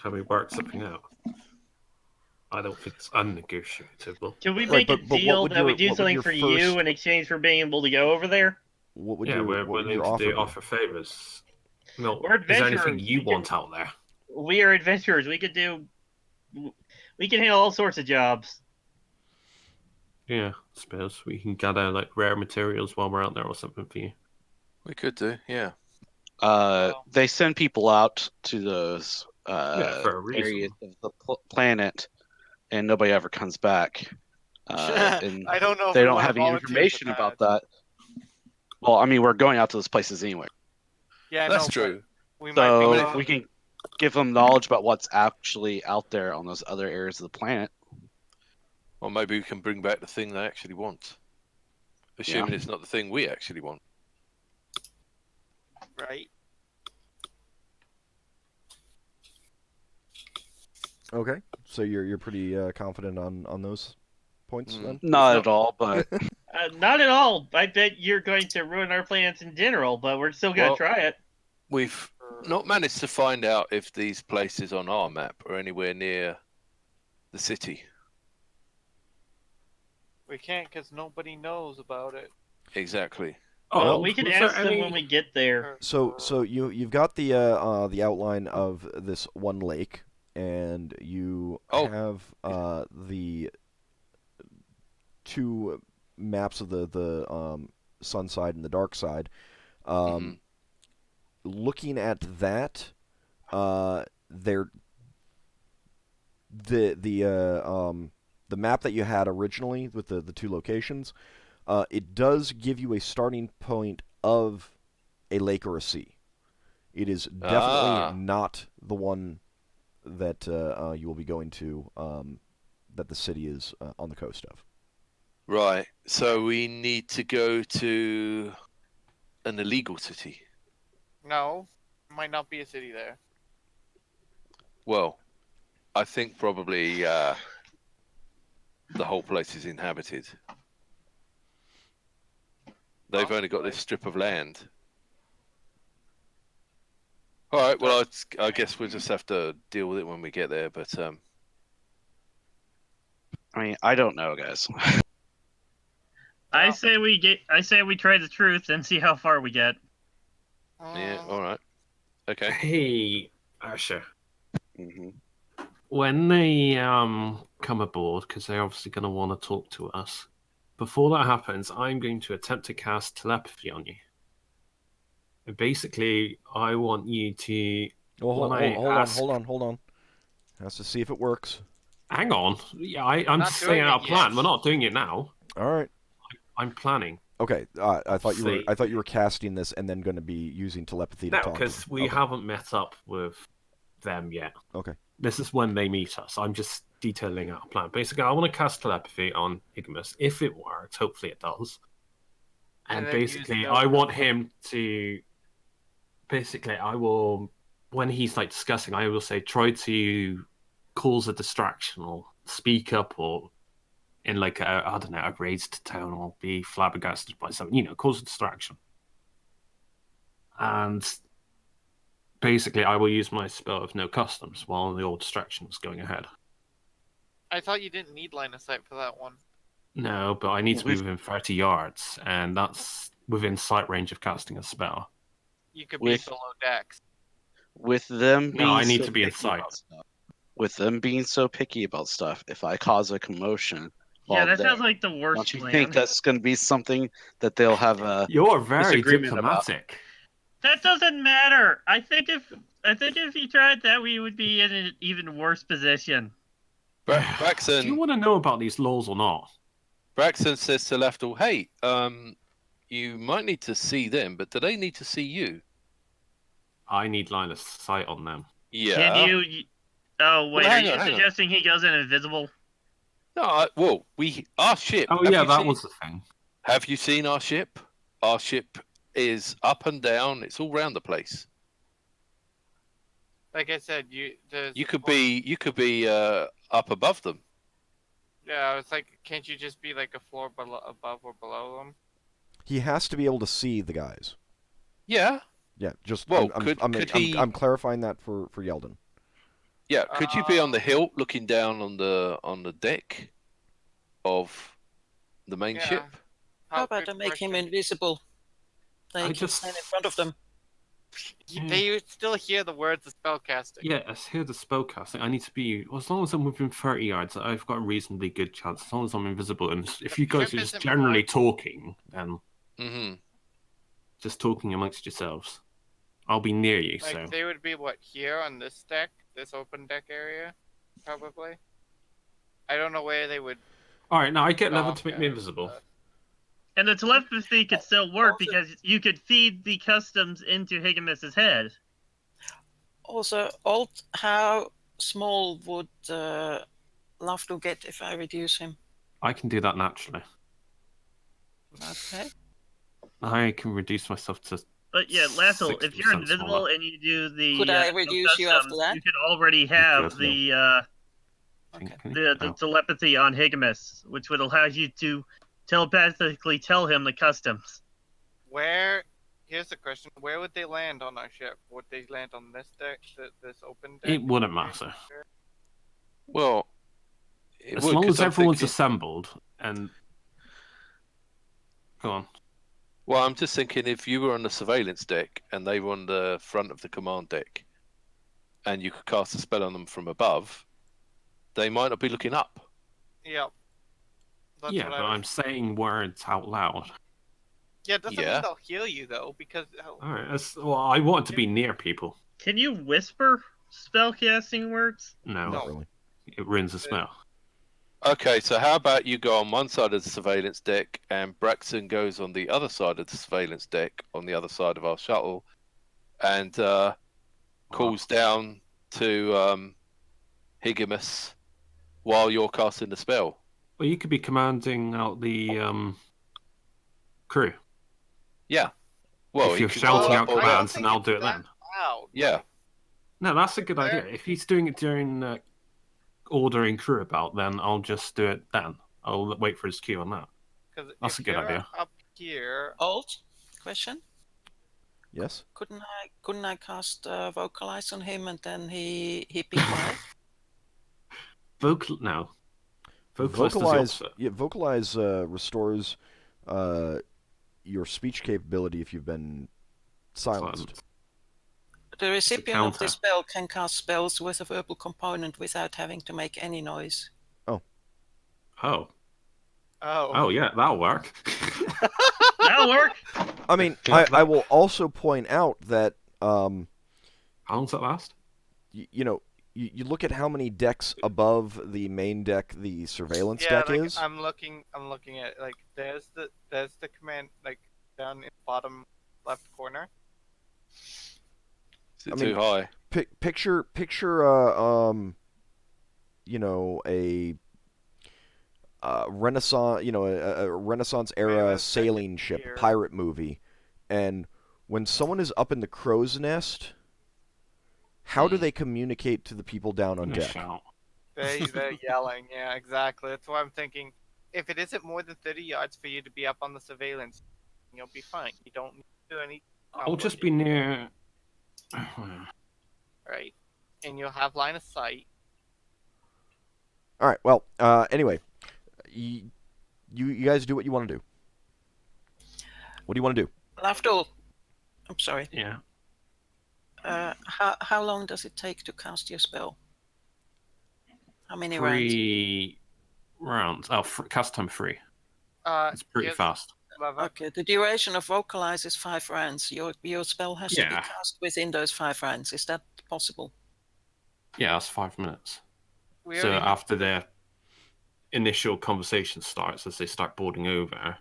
Can we work something out? I don't think it's unnegotiable. Can we Right, make a but what deal would that we your- do what would something your for first- you in exchange for being able to go over there? What would Yeah, your we're what would willing your to offer be? offer favors. No, We're is there anything adventurers. you We want can- out there? We are adventurers. We can handle all sorts of jobs. Yeah, I suppose we can gather like rare materials while we're out there or something for you. We could do, yeah. They send people out to those for a reason. areas of the planet, and nobody ever comes back. And I don't know if they we don't wanna have any volunteer for information about that. Well, I mean, we're going out to those places anyway, Yeah, That's no, true. but we might so be. we can give them knowledge about what's actually out there on those other areas of the planet. Or maybe we can bring back the thing they actually want. Assuming it's not the thing we actually want. Right. Okay, so you're pretty confident on those points then? Not at all, but Not at all. I bet you're going to ruin our plans in general, but we're still going to Well- try it. We've not managed to find out if these places on our map are anywhere near the city. We can't because nobody knows about it. Exactly. Well, we can was there ask them any- when we get there. So you've got the outline of this one lake, and you Oh. have the two maps of the sun side and the dark side. Mhm. Looking at that, there the map that you had originally with the two locations, it does give you a starting point of a lake or a sea. It is definitely not the one that you will be going to, that the city is on the coast of. Right. So we need to go to an illegal city. No, might not be a city there. Well, I think probably the whole place is inhabited. They've only got this strip of land. All right. Well, I guess we'll just have to deal with it when we get there. But I mean, I don't know, guys. I say we try the truth and see how far we get. yeah. All right. Okay. Hey, Asher. hmm When they come aboard, because they're obviously going to want to talk to us. Before that happens, I'm going to attempt to cast telepathy on you. And basically, I want you to. Well, when I ask- hold on. Has to see if it works. Hang on. Yeah, I'm Not just saying doing out it a plan. yet. We're not doing it now. All right. I'm planning. Okay. I thought you were See. I thought you were casting this and then going to be using telepathy to No, talk. because we Okay. haven't met up with them yet. Okay. This is when they meet us. I'm just detailing out a plan. Basically, I want to cast telepathy on Higgimus. If it works, hopefully it does. And And then use basically, the- I want him to. Basically, I will. When he's like discussing, I will say, try to cause a distraction or speak up or in like I don't know, a raised town or be flabbergasted by something, cause a distraction. And basically, I will use my spell of no customs while the old distraction is going ahead. I thought you didn't need line of sight for that one. No, but I need to be within 30 yards, and that's within sight range of casting a spell. You could be below decks. With them being I need so to be in picky sight. about stuff, with them being so picky about stuff, if I cause a commotion, Yeah, while that there, sounds like the worst don't you plan. think that's going to be something that they'll have a You're very disagreement about? diplomatic. That doesn't matter. I think if you tried that, we would be in an even worse position. Braxon. Do you want to know about these laws or not? Braxon says to Lafdul, "Hey, you might need to see them, but do they need to see you?" I need line of sight on them. Yeah. Can you? Oh wait, Well, are you suggesting he goes in invisible? No, well, our ship. Oh yeah, that was the thing. Have you seen our ship? Our ship is up and down. It's all round the place. Like I said, you could be up above them. Yeah, I was like, can't you just be like a floor above or below them? He has to be able to see the guys. Yeah. Yeah, just well, I'm clarifying that for Yeldan. Yeah, could you be on the hill looking down on the deck of the main ship? How about I make him invisible? They can stand in front of them. They still hear the words of spellcasting. Yeah, I hear the spellcasting. I need to be, as long as I'm within 30 yards, I've got a reasonably good chance. As long as I'm invisible, and if you guys are just generally talking, then just talking amongst yourselves, I'll be near you. Like so they would be here on this deck, this open deck area, probably. I don't know where they would. All right, now I get Levin to make me invisible. And the telepathy could still work because you could feed the customs into Higgimus's head. Also, how small would Lafdul get if I reduce him? I can do that naturally. Okay. I can reduce myself to. But yeah, Lafdul, if you're invisible smaller. and you do the could I reduce you after that? You could already have the telepathy on Higgimus, which would allow you to telepathically tell him the customs. Here's the question: where would they land on our ship? Would they land on this deck, this open deck? It wouldn't matter. Well, as long as everyone's assembled and go on. Well, I'm just thinking if you were on the surveillance deck and they were on the front of the command deck, and you could cast a spell on them from above, they might not be looking up. Yep. But I'm saying words out loud. Yeah, it doesn't mean they'll hear you though, because. All right. Well, I want to be near people. Can you whisper spellcasting words? No, not really. It ruins the spell. Okay, so how about you go on one side of the surveillance deck, and Braxon goes on the other side of the surveillance deck, on the other side of our shuttle, and calls down to Higgimus while you're casting the spell. Well, you could be commanding out the crew. Yeah. Well, if you're shouting out commands, and I'll do it then. Loud. Yeah. No, that's a good idea. If he's doing it during ordering crew about, then I'll just do it then. I'll wait for his cue on that. That's a good idea. Up here. Question. Yes. Couldn't I cast vocalize on him and then he be quiet? No. Vocalize restores your speech capability if you've been silenced. The recipient of the spell can cast spells with a verbal component without having to make any noise. Oh, yeah, that'll work. That'll work. I mean, I will also point out that how long's that last? You look at how many decks above the main deck the surveillance deck is. I'm looking at there's the command down in the bottom left corner. Is it too high? Picture a Renaissance, a Renaissance era sailing ship, pirate movie, and when someone is up in the crow's nest, how do they communicate to the people down on deck? They're yelling. Yeah, exactly. That's why I'm thinking if it isn't more than 30 yards for you to be up on the surveillance, you'll be fine. You don't need to do any. I'll just be near. Right, and you'll have line of sight. All right. Well, anyway, you guys do what you want to do. What do you want to do? Lafdul, I'm sorry. Yeah. How long does it take to cast your spell? How many rounds? 3 rounds. Oh, cast time 3. It's pretty fast. Okay, the duration of vocalize is 5 rounds. Your spell has to be cast within those 5 rounds. Is that possible? Yeah, that's 5 minutes. So after their initial conversation starts, as they start boarding over.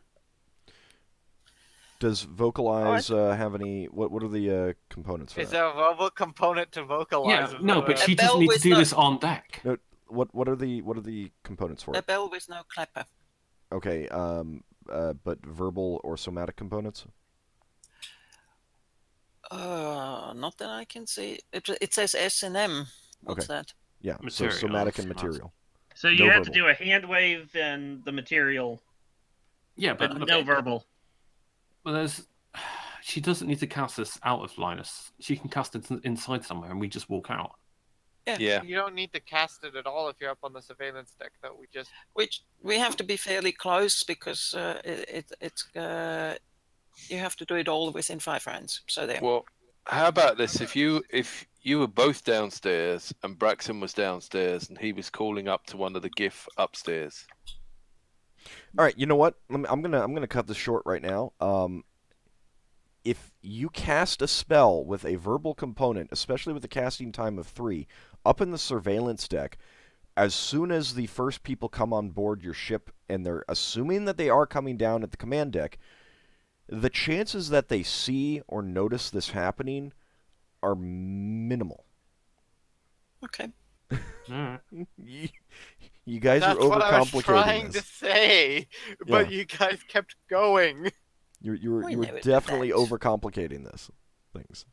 Does vocalize have any? What are the components for Is that? there a verbal component to vocalize? Yeah, no, but she doesn't need to do this on deck. No, what are the components for A it? bell with no clapper. Okay, but verbal or somatic components? Not that I can see. It says S&M. What's that? Yeah, Material, so somatic and material. So you No have verbal. to do a hand wave and the material, Yeah, but but no verbal. well, she doesn't need to cast this out of Linus. She can cast it inside somewhere, and we just walk out. Yeah. You don't need to cast it at all if you're up on the surveillance deck, though. We have to be fairly close because you have to do it all within 5 rounds. So there. Well, how about this? If you were both downstairs and Braxon was downstairs and he was calling up to one of the Giff upstairs. All right, you know what? I'm gonna cut this short right now. If you cast a spell with a verbal component, especially with a casting time of 3, up in the surveillance deck, as soon as the first people come on board your ship, and they're assuming that they are coming down at the command deck, the chances that they see or notice this happening are minimal. Okay. You guys That's are overcomplicating what I was trying this. to say, but you guys kept going. You were definitely overcomplicating this things.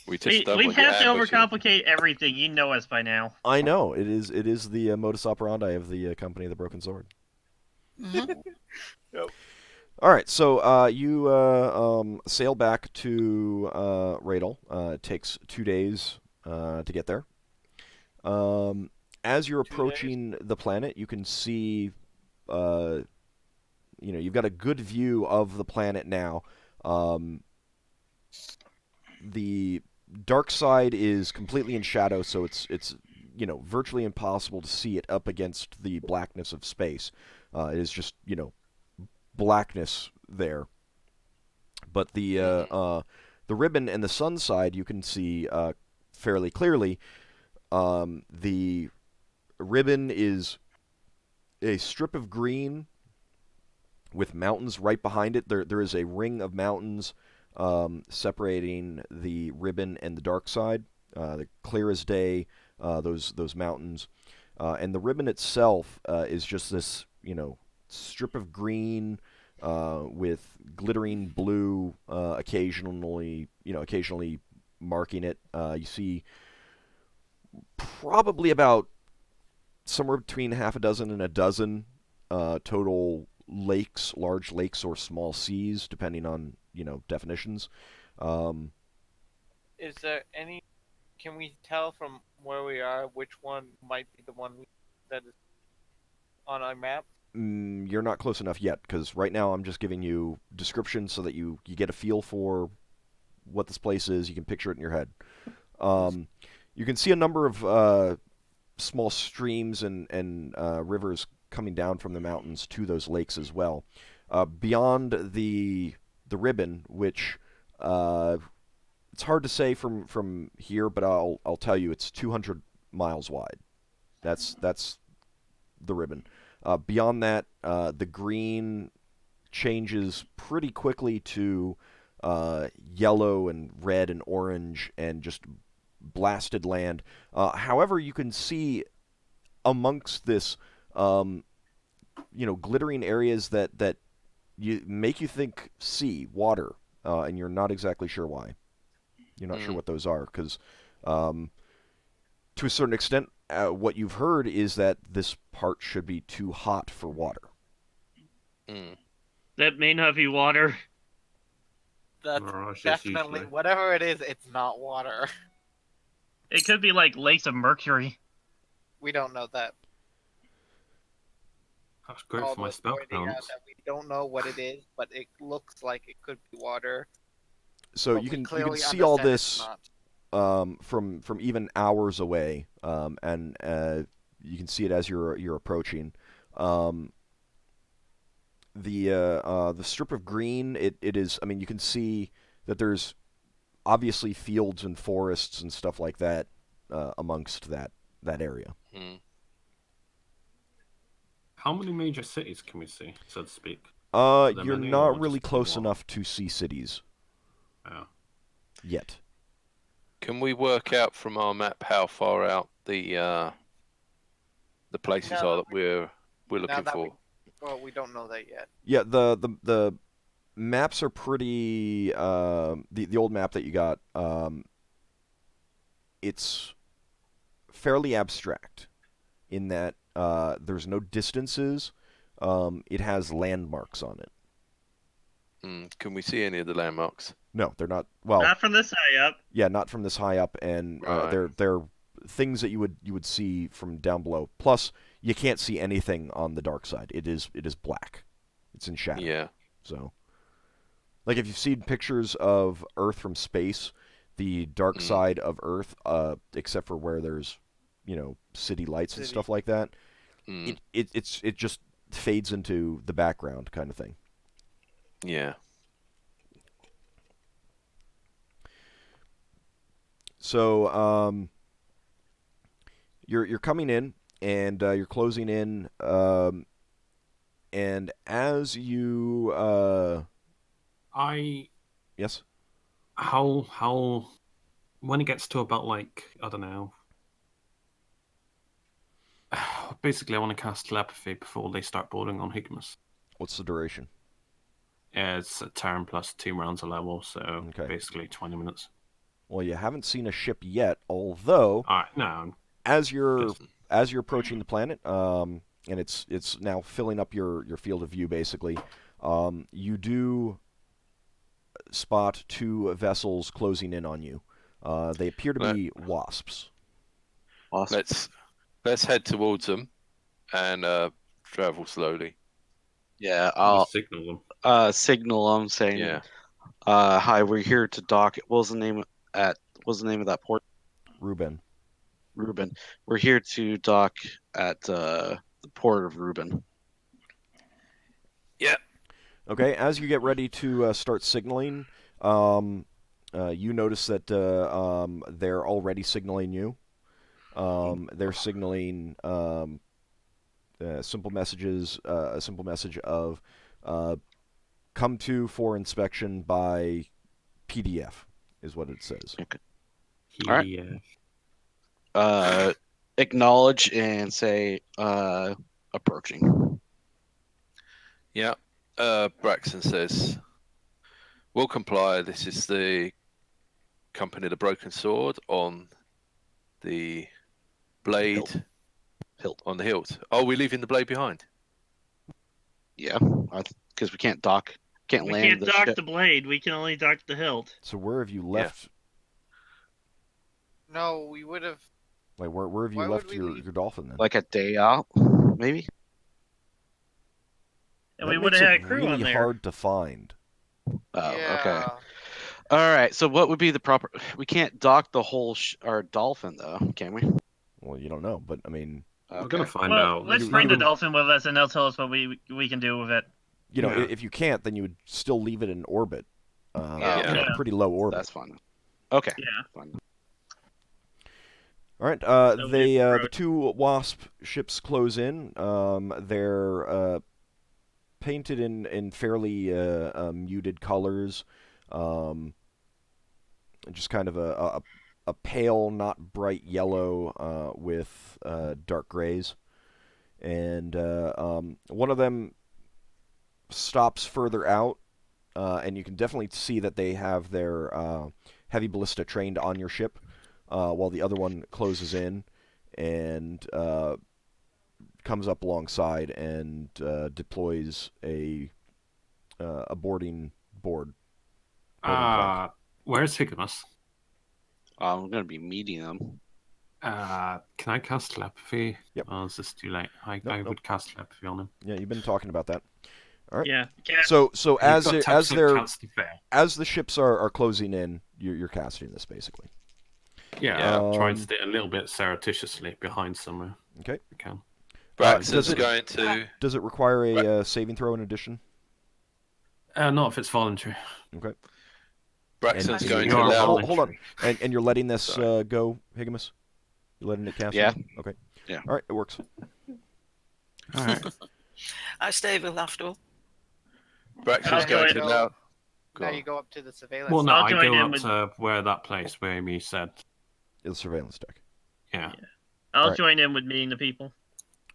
We have to overcomplicate everything. You know us by now. I know it is the modus operandi of the company of the Broken Sword. Mm-hmm. Yep. All right, so you sail back to Radel. It takes 2 days to get there. As you're approaching the planet, you can see, you've got a good view of the planet now. The dark side is completely in shadow, so it's virtually impossible to see it up against the blackness of space. It is just blackness there. But the ribbon and the sun side you can see fairly clearly. The ribbon is a strip of green with mountains right behind it. There is a ring of mountains separating the ribbon and the dark side. The clear as day, those mountains. And the ribbon itself is just this, strip of green with glittering blue occasionally marking it. You see probably about somewhere between half a dozen and a dozen total lakes, large lakes or small seas, depending on definitions. Is there any? Can we tell from where we are which one might be the one that is on our map? You're not close enough yet, because right now I'm just giving you descriptions so that you get a feel for what this place is. You can picture it in your head. You can see a number of small streams and rivers coming down from the mountains to those lakes as well. Beyond the ribbon, which it's hard to say from here, but I'll tell you it's 200 miles wide. That's the ribbon. Beyond that, the green changes pretty quickly to yellow and red and orange and just blasted land. However, you can see amongst this, glittering areas that make you think sea, water, and you're not exactly sure why. You're not sure what those are, because to a certain extent, what you've heard is that this part should be too hot for water. That may not be water. That's Mirages definitely usually. whatever it is. It's not water. It could be like lakes of mercury. We don't know that. That's great for my Although spell pointing out counts. that we don't know what it is, but it looks like it could be water. So but you we can clearly see all understand it's this not. from even hours away, and you can see it as you're approaching. The strip of green, it is. I mean, you can see that there's obviously fields and forests and stuff like that amongst that area. How many major cities can we see, so to speak? You're many, not or really just close one? enough to see cities Oh. yet. Can we work out from our map how far out the places Now are that that we're now looking that for? Well, we don't know that yet. Yeah, the maps are pretty. The old map that you got, it's fairly abstract in that there's no distances. It has landmarks on it. Can we see any of the landmarks? No, they're not. Well, Not from this high up. yeah, not from this high up, and Right. they're things that you would see from down below. Plus, you can't see anything on the dark side. It is black. It's in shadow. Yeah. So, like if you've seen pictures of Earth from space, the dark side of Earth, except for where there's, city lights and stuff like that, it just fades into the background kind of thing. Yeah. So, you're coming in and you're closing in, and as you yes. How when it gets to about like, I don't know. Basically, I want to cast telepathy before they start boarding on Higgimus. What's the duration? It's a turn plus 2 rounds a level, so Okay. basically 20 minutes. Well, you haven't seen a ship yet, although No. as you're approaching the planet, and it's now filling up your field of view basically, you do spot 2 vessels closing in on you. They appear to be wasps. Awesome. Let's head towards them and travel slowly. Yeah, I'll I'll signal them. signal them saying, Yeah. "Hi, we're here to dock." What was the name of that port? Ruben. Ruben. We're here to dock at the port of Ruben. Yeah. Okay, as you get ready to start signaling, you notice that they're already signaling you. They're signaling simple messages, a simple message of come to for inspection by PDF is what it says. Okay. All right. Acknowledge and say approaching. Yeah. Braxon says, "We'll comply. This is the company, the Broken Sword, on the blade, Hilt. on the hilt. Oh, we're leaving the blade behind. Yeah, because we can't dock, can't We land can't the dock ship. the blade. We can only dock the hilt. So where have you left? No, we would have. Like where have you Why left would we your leave? dolphin then? Like a day out, maybe. And that we would makes have had it a crew really on there. hard to find. Oh, Yeah. okay. All right. So what would be the proper? We can't dock the whole our dolphin though, can we? Well, you don't know, but I mean, We're gonna find Well, out. let's You- bring the you- dolphin with us, and they'll tell us what we can do with it. Yeah. Yeah. If you can't, then you would still leave it in orbit. Yeah. A pretty low orbit. That's fine. Okay. Yeah. Fine. All right. So we The approach. 2 wasp ships close in. They're painted in fairly muted colors. Just kind of a pale, not bright yellow with dark grays. And one of them stops further out, and you can definitely see that they have their heavy ballista trained on your ship. while the other one closes in and comes up alongside and deploys a boarding board. Where's Higgimus? I'm going to be meeting them. Can I cast telepathy? Yep. Oh, is this too late? I Nope. would cast telepathy on him. Yeah, you've been talking about that. All right. Yeah. So as You've got as 10% they're chance to fail. as the ships are closing in, you're casting this basically. Yeah, I'm trying to stay a little bit surreptitiously behind somewhere. Okay. I can. Braxon's going to. Does it require a saving throw in addition? Not if it's voluntary. Okay. Braxon's And going you to are allow. hold on. And you're letting this go, Higgimus? You're letting it cast? Yeah. Okay. Yeah. All right, it works. All right. I stay with Lafdul. Braxon's going to allow. Now you go up to the surveillance. Well, no, I'll I join go in up with- to where that place where Amy said. It's surveillance deck. Yeah. I'll Alright. join in with meeting the people.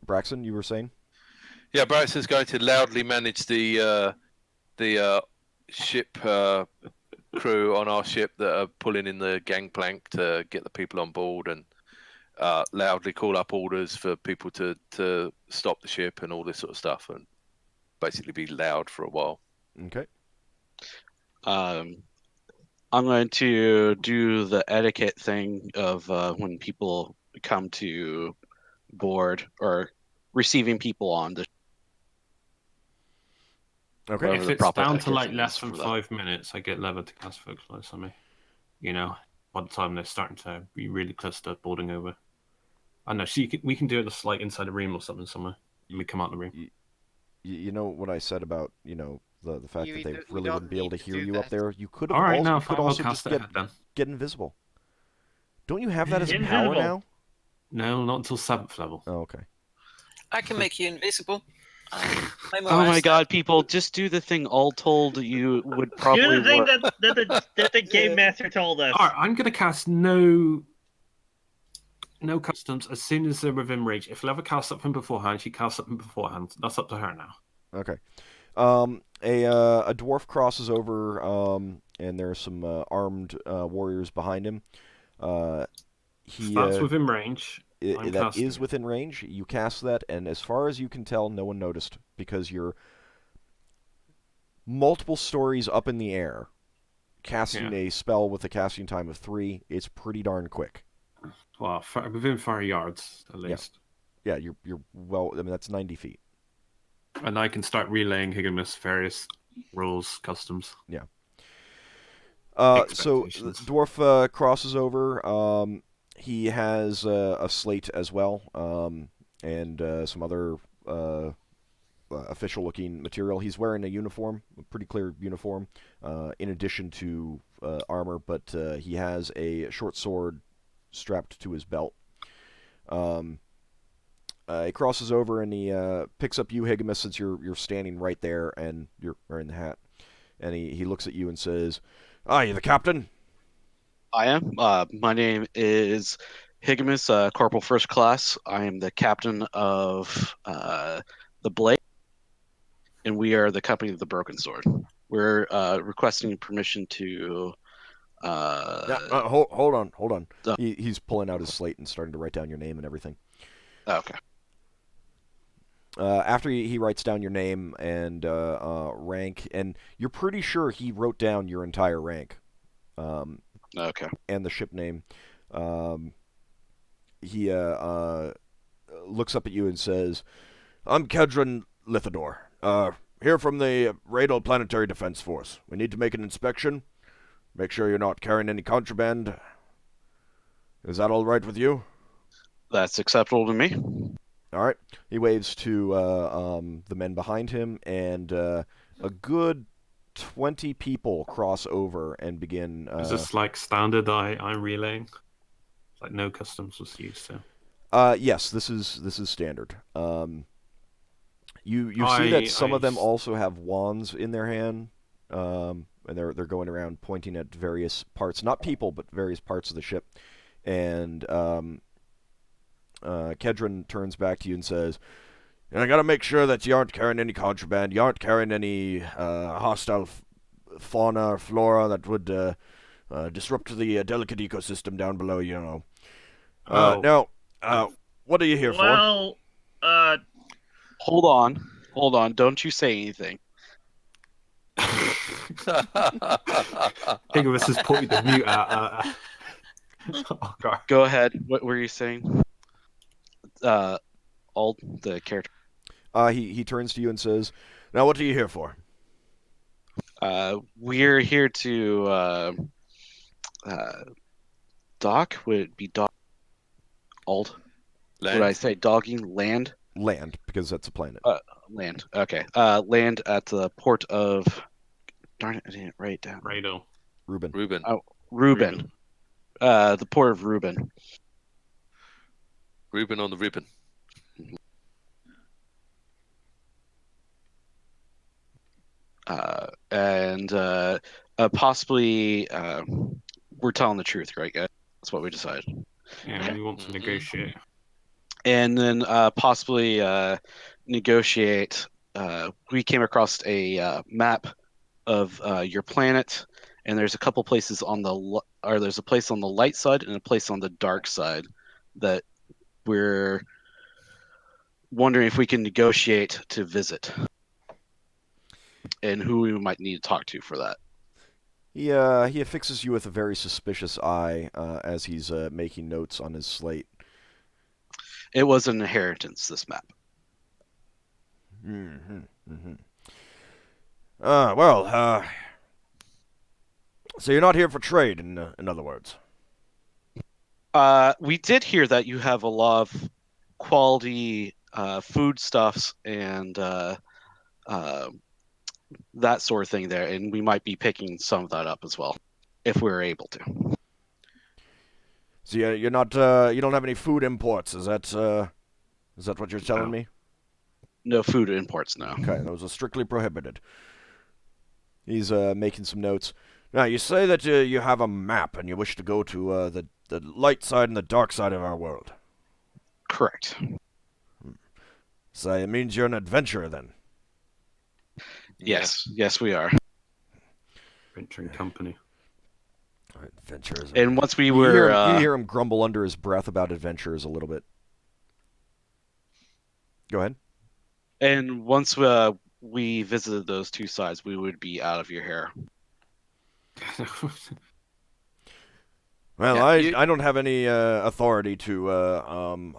Braxon, you were saying? Yeah, Braxon's going to loudly manage the ship crew on our ship that are pulling in the gangplank to get the people on board, and loudly call up orders for people to stop the ship and all this sort of stuff, and basically be loud for a while. Okay. I'm going to do the etiquette thing of when people come to board or receiving people on the. Okay. Whatever If the it's proper down to etiquette like thing less is than for that. 5 minutes, I get Lever to cast Focus Lights on me. You know, by the time they're starting to be really close to boarding over. I know, so we can do it just like inside a room or something somewhere. We come out the room. You know what I said about, the fact You that they don't- you really don't wouldn't be able to need to hear do you up that. there. You could All right, now also I'll just cast it ahead then. get invisible. Don't you have that as a Get power invisible. now? No, not until 7th level. Oh, okay. I can make you invisible. Oh my Memorise god, people, just do the thing all told you would probably Do the thing work. that the game master told us. All right, I'm going to cast no customs as soon as they're within range. If Lever casts something beforehand, she casts something beforehand. That's up to her now. Okay. A dwarf crosses over, and there are some armed warriors behind him. He That's within range. I'm that casting is it. within range. You cast that, and as far as you can tell, no one noticed because you're multiple stories up in the air. Casting a spell with a casting time of 3, it's pretty darn quick. Well, within 5 yards at least. Yeah, you're well. I mean, that's 90 feet. And I can start relaying Higgimus various rules, customs. Yeah. So the Expectations. dwarf crosses over. He has a slate as well, and some other official-looking material. He's wearing a uniform, a pretty clear uniform, in addition to armor, but he has a short sword strapped to his belt. He crosses over and he picks up you, Higgimus, since you're standing right there and you're wearing the hat. And he looks at you and says, "Ah, you the captain?" I am. My name is Higgimus, Corporal First Class. I am the captain of the Blade, and we are the company of the Broken Sword. We're requesting permission to. Hold on. Oh. He's pulling out his slate and starting to write down your name and everything. Okay. After he writes down your name and rank, and you're pretty sure he wrote down your entire rank. Okay. And the ship name. He looks up at you and says, "I'm Kedron Lithador. Here from the Radal Planetary Defense Force. We need to make an inspection. Make sure you're not carrying any contraband. Is that all right with you?" That's acceptable to me. All right. He waves to the men behind him, and a good 20 people cross over and begin. Is this like standard I'm relaying? Like no customs was used, so. Yes, this is standard. You see that some of them also have wands in their hand, and they're going around pointing at various parts, not people, but various parts of the ship. And Kedron turns back to you and says, "And I gotta make sure that you aren't carrying any contraband, you aren't carrying any hostile fauna or flora that would disrupt the delicate ecosystem down below, you know. Oh. Now, what are you here for? Well, Hold on. Don't you say anything. Higgimus has pointed the mute at Ockar. Go ahead. What were you saying? Ald, the character. He turns to you and says, "Now, what are you here for?" We're here to dock. Would it be dock? Ald. Land. Would I say dogging land? Land, because that's a planet. Land. Okay. Land at the port of. Darn it! I didn't write it down. Rado. Reuben. Oh, Reuben. The port of Reuben. Reuben on the ribbon. And possibly we're telling the truth, right, guys? That's what we decided. Yeah, we want to negotiate. And then possibly negotiate. We came across a map of your planet, and there's a couple places there's a place on the light side and a place on the dark side that we're wondering if we can negotiate to visit, and who we might need to talk to for that. He affixes you with a very suspicious eye as he's making notes on his slate. It was an inheritance, this map. So you're not here for trade, in other words. We did hear that you have a lot of quality foodstuffs and that sort of thing there, and we might be picking some of that up as well, if we're able to. So you're not, you don't have any food imports, is that what you're telling me? No food imports, no. Okay, those are strictly prohibited. He's making some notes. Now, you say that you have a map and you wish to go to the light side and the dark side of our world. Correct. So it means you're an adventurer, then? Yes, we are. Venturing company. Adventurers. And once we you were... you hear him grumble under his breath about adventurers a little bit. Go ahead. And once we visited those two sides, we would be out of your hair. Well, Yeah, I don't have any authority to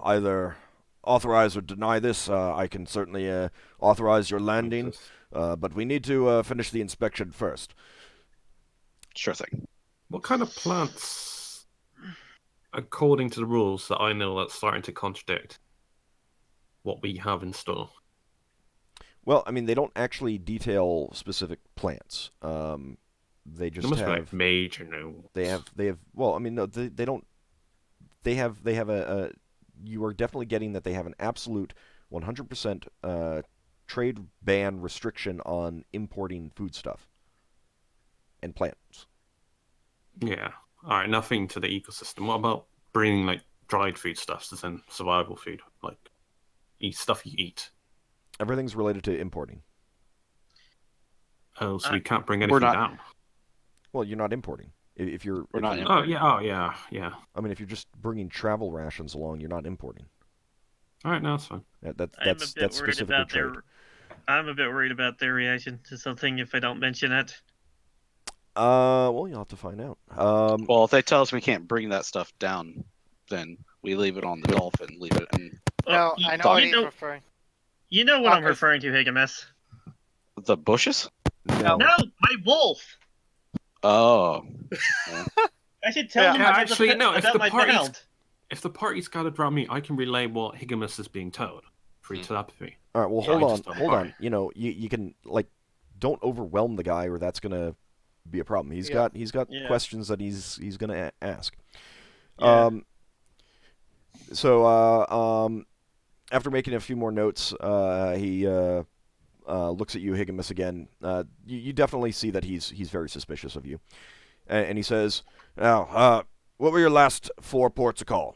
either authorize or deny this. I can certainly authorize your landing, but we need to finish the inspection first. Sure thing. What kind of plants, according to the rules that I know, that's starting to contradict what we have in store? Well, I mean, they don't actually detail specific plants. They just must have be like mage or no. They have. Well, I mean, no, they don't. They have a. You are definitely getting that they have an absolute 100% trade ban restriction on importing food stuff and plants. Yeah. All right. Nothing to the ecosystem. What about bringing like dried foodstuffs as in survival food, like stuff you eat? Everything's related to importing. Oh, so we can't bring anything down. Well, you're not importing. If you're... We're not importing. Oh, yeah. I mean, if you're just bringing travel rations along, you're not importing. All right, no, that's fine. That's specifically trade. I'm a bit worried about their reaction to something if I don't mention it. Well, you'll have to find out. Well, if they tell us we can't bring that stuff down, then we leave it on the Dolphin. Leave it in... No, I know what he's referring. You know what I'm referring to, Higgimus. The bushes? No, my wolf! Oh. I should tell him actually, no, if the the party's gathered around me, I can relay what Higgimus is being told. Free telepathy. All right, well, hold on. You know, you can, like, don't overwhelm the guy or that's going to be a problem. He's got questions that he's going to ask. Yeah. After making a few more notes, he looks at you, Higgimus, again. You definitely see that he's very suspicious of you. And he says, "Now, what were your last 4 ports of call?"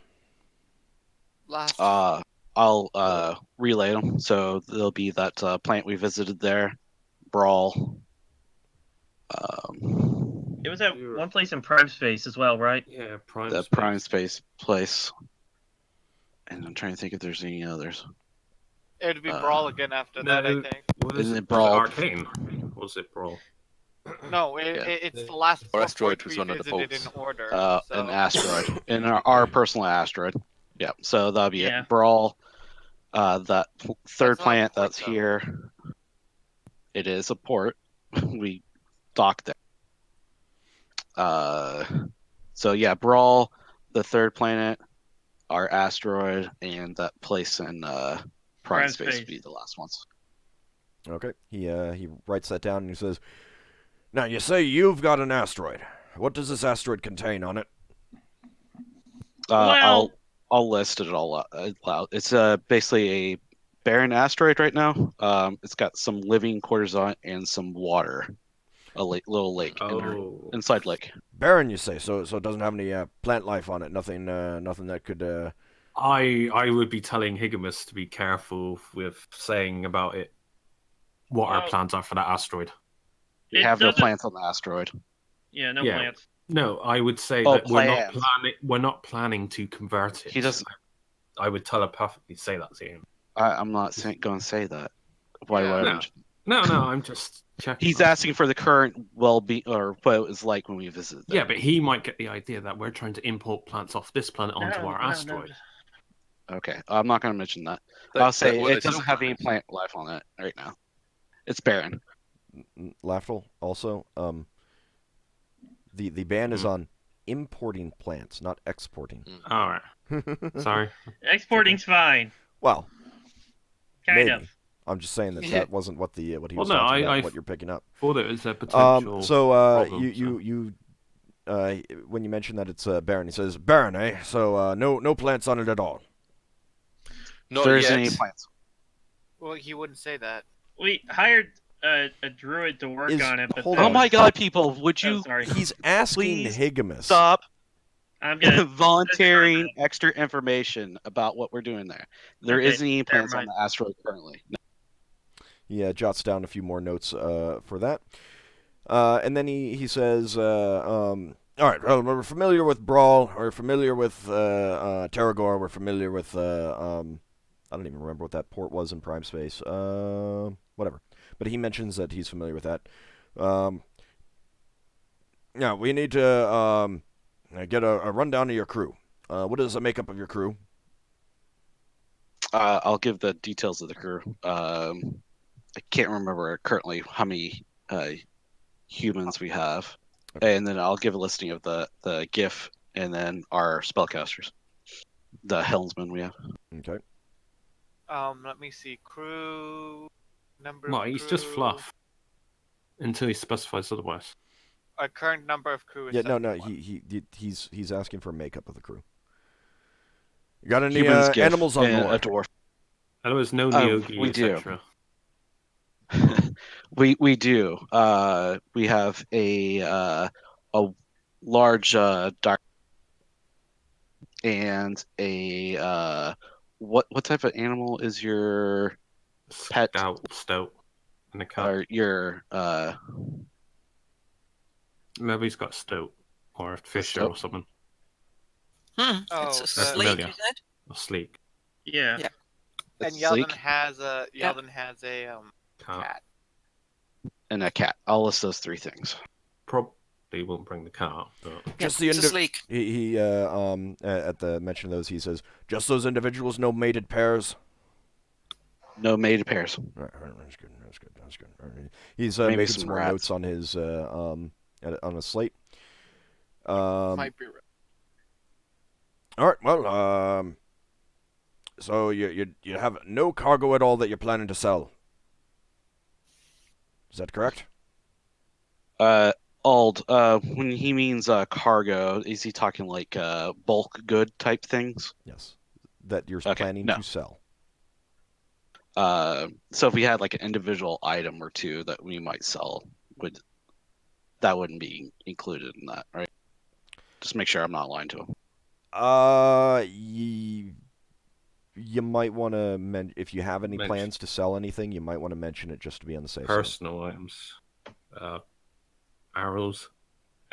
I'll relay them. So there'll be that plant we visited there, Brawl. It was at one place in Prime Space as well, right? Yeah, Prime The Space. Prime Space place. And I'm trying to think if there's any others. It would be Brawl again after No, that, I think. What is Isn't it? it Brawl? Arcane? Or was it Brawl? No, it's the last Or 4 Asteroid points was we one of the visited in bolts. order. An So asteroid. In our personal asteroid. Yeah, so that'll be it. Brawl. That third planet that's here. It is a port. We docked there. So yeah, Brawl, the third planet, our asteroid, and that place in Prime Space would be the last ones. Okay. He writes that down and he says, "Now you say you've got an asteroid. What does this asteroid contain on it?" I'll list it all out. It's basically a barren asteroid right now. It's got some living quarters on it and some water, a little lake inside lake. Barren, you say? So it doesn't have any plant life on it. Nothing that could. I would be telling Higgimus to be careful with saying about it what our plans are for that asteroid. We have no plants on the asteroid. Yeah, no plants. No, I would say that we're not planning to convert it. He doesn't. I would telepathically say that to him. I'm not going to say that. Why would I? No, I'm just checking. He's asking for the current well-being, or what it was like when we visited them. Yeah, but he might get the idea that we're trying to import plants off this planet onto our asteroid. Okay, I'm not going to mention that. I'll say it doesn't have any plant life on it right now. It's barren. Lafdul, also, the ban is on importing plants, not exporting. All right. Sorry. Exporting's fine. Well, kind of. I'm just saying that wasn't what he was talking about. What you're picking up. Thought it was a potential. You when you mentioned that it's barren, he says barren, eh? So no plants on it at all. Not there's yet. Any plants. Well, he wouldn't say that. We hired a druid to work on it, but oh my god, people! Would you? Sorry. He's asking Higgimus. Stop. I'm gonna volunteering extra information about what we're doing there. There isn't any plants on the asteroid currently. No. He jots down a few more notes for that, and then he says, "All right, well, we're familiar with Brawl. We're familiar with Terragor. We're familiar with I don't even remember what that port was in Prime Space. Whatever. But he mentions that he's familiar with that. Yeah, we need to get a rundown of your crew. What is the makeup of your crew?" I'll give the details of the crew. I can't remember currently how many humans we have. Okay. And then I'll give a listing of the Giff and then our spellcasters. The helmsman we have. Okay. Let me see. Crew number. Well, he's just fluff until he specifies otherwise. Our current number of crew is 71. He's asking for makeup of the crew. You got any animals on board? A dwarf. And there was no Neogi, etc. We do. We have a large dark and a what type of animal is your pet? Stout, and a cat. Or your maybe he's got stout or a fisher or something. It's a sleek, is it? A sleek. Yeah. And Yeldan has a cat. And a cat. I'll list those three things. Probably won't bring the cat up. But... Just the sleek. He at the mention of those, he says, just those individuals, no mated pairs. No mated pairs. That's good. He's making some more notes on his on a slate. Might be right. All right. Well, so you have no cargo at all that you're planning to sell. Is that correct? When he means cargo, is he talking like bulk good type things? Yes. That you're planning to sell. So if we had like an individual item or two that we might sell, that wouldn't be included in that, right? Just make sure I'm not lying to him. You might want to if you have any plans to sell anything, you might want to mention it just to be on the safe side. Personal items, arrows.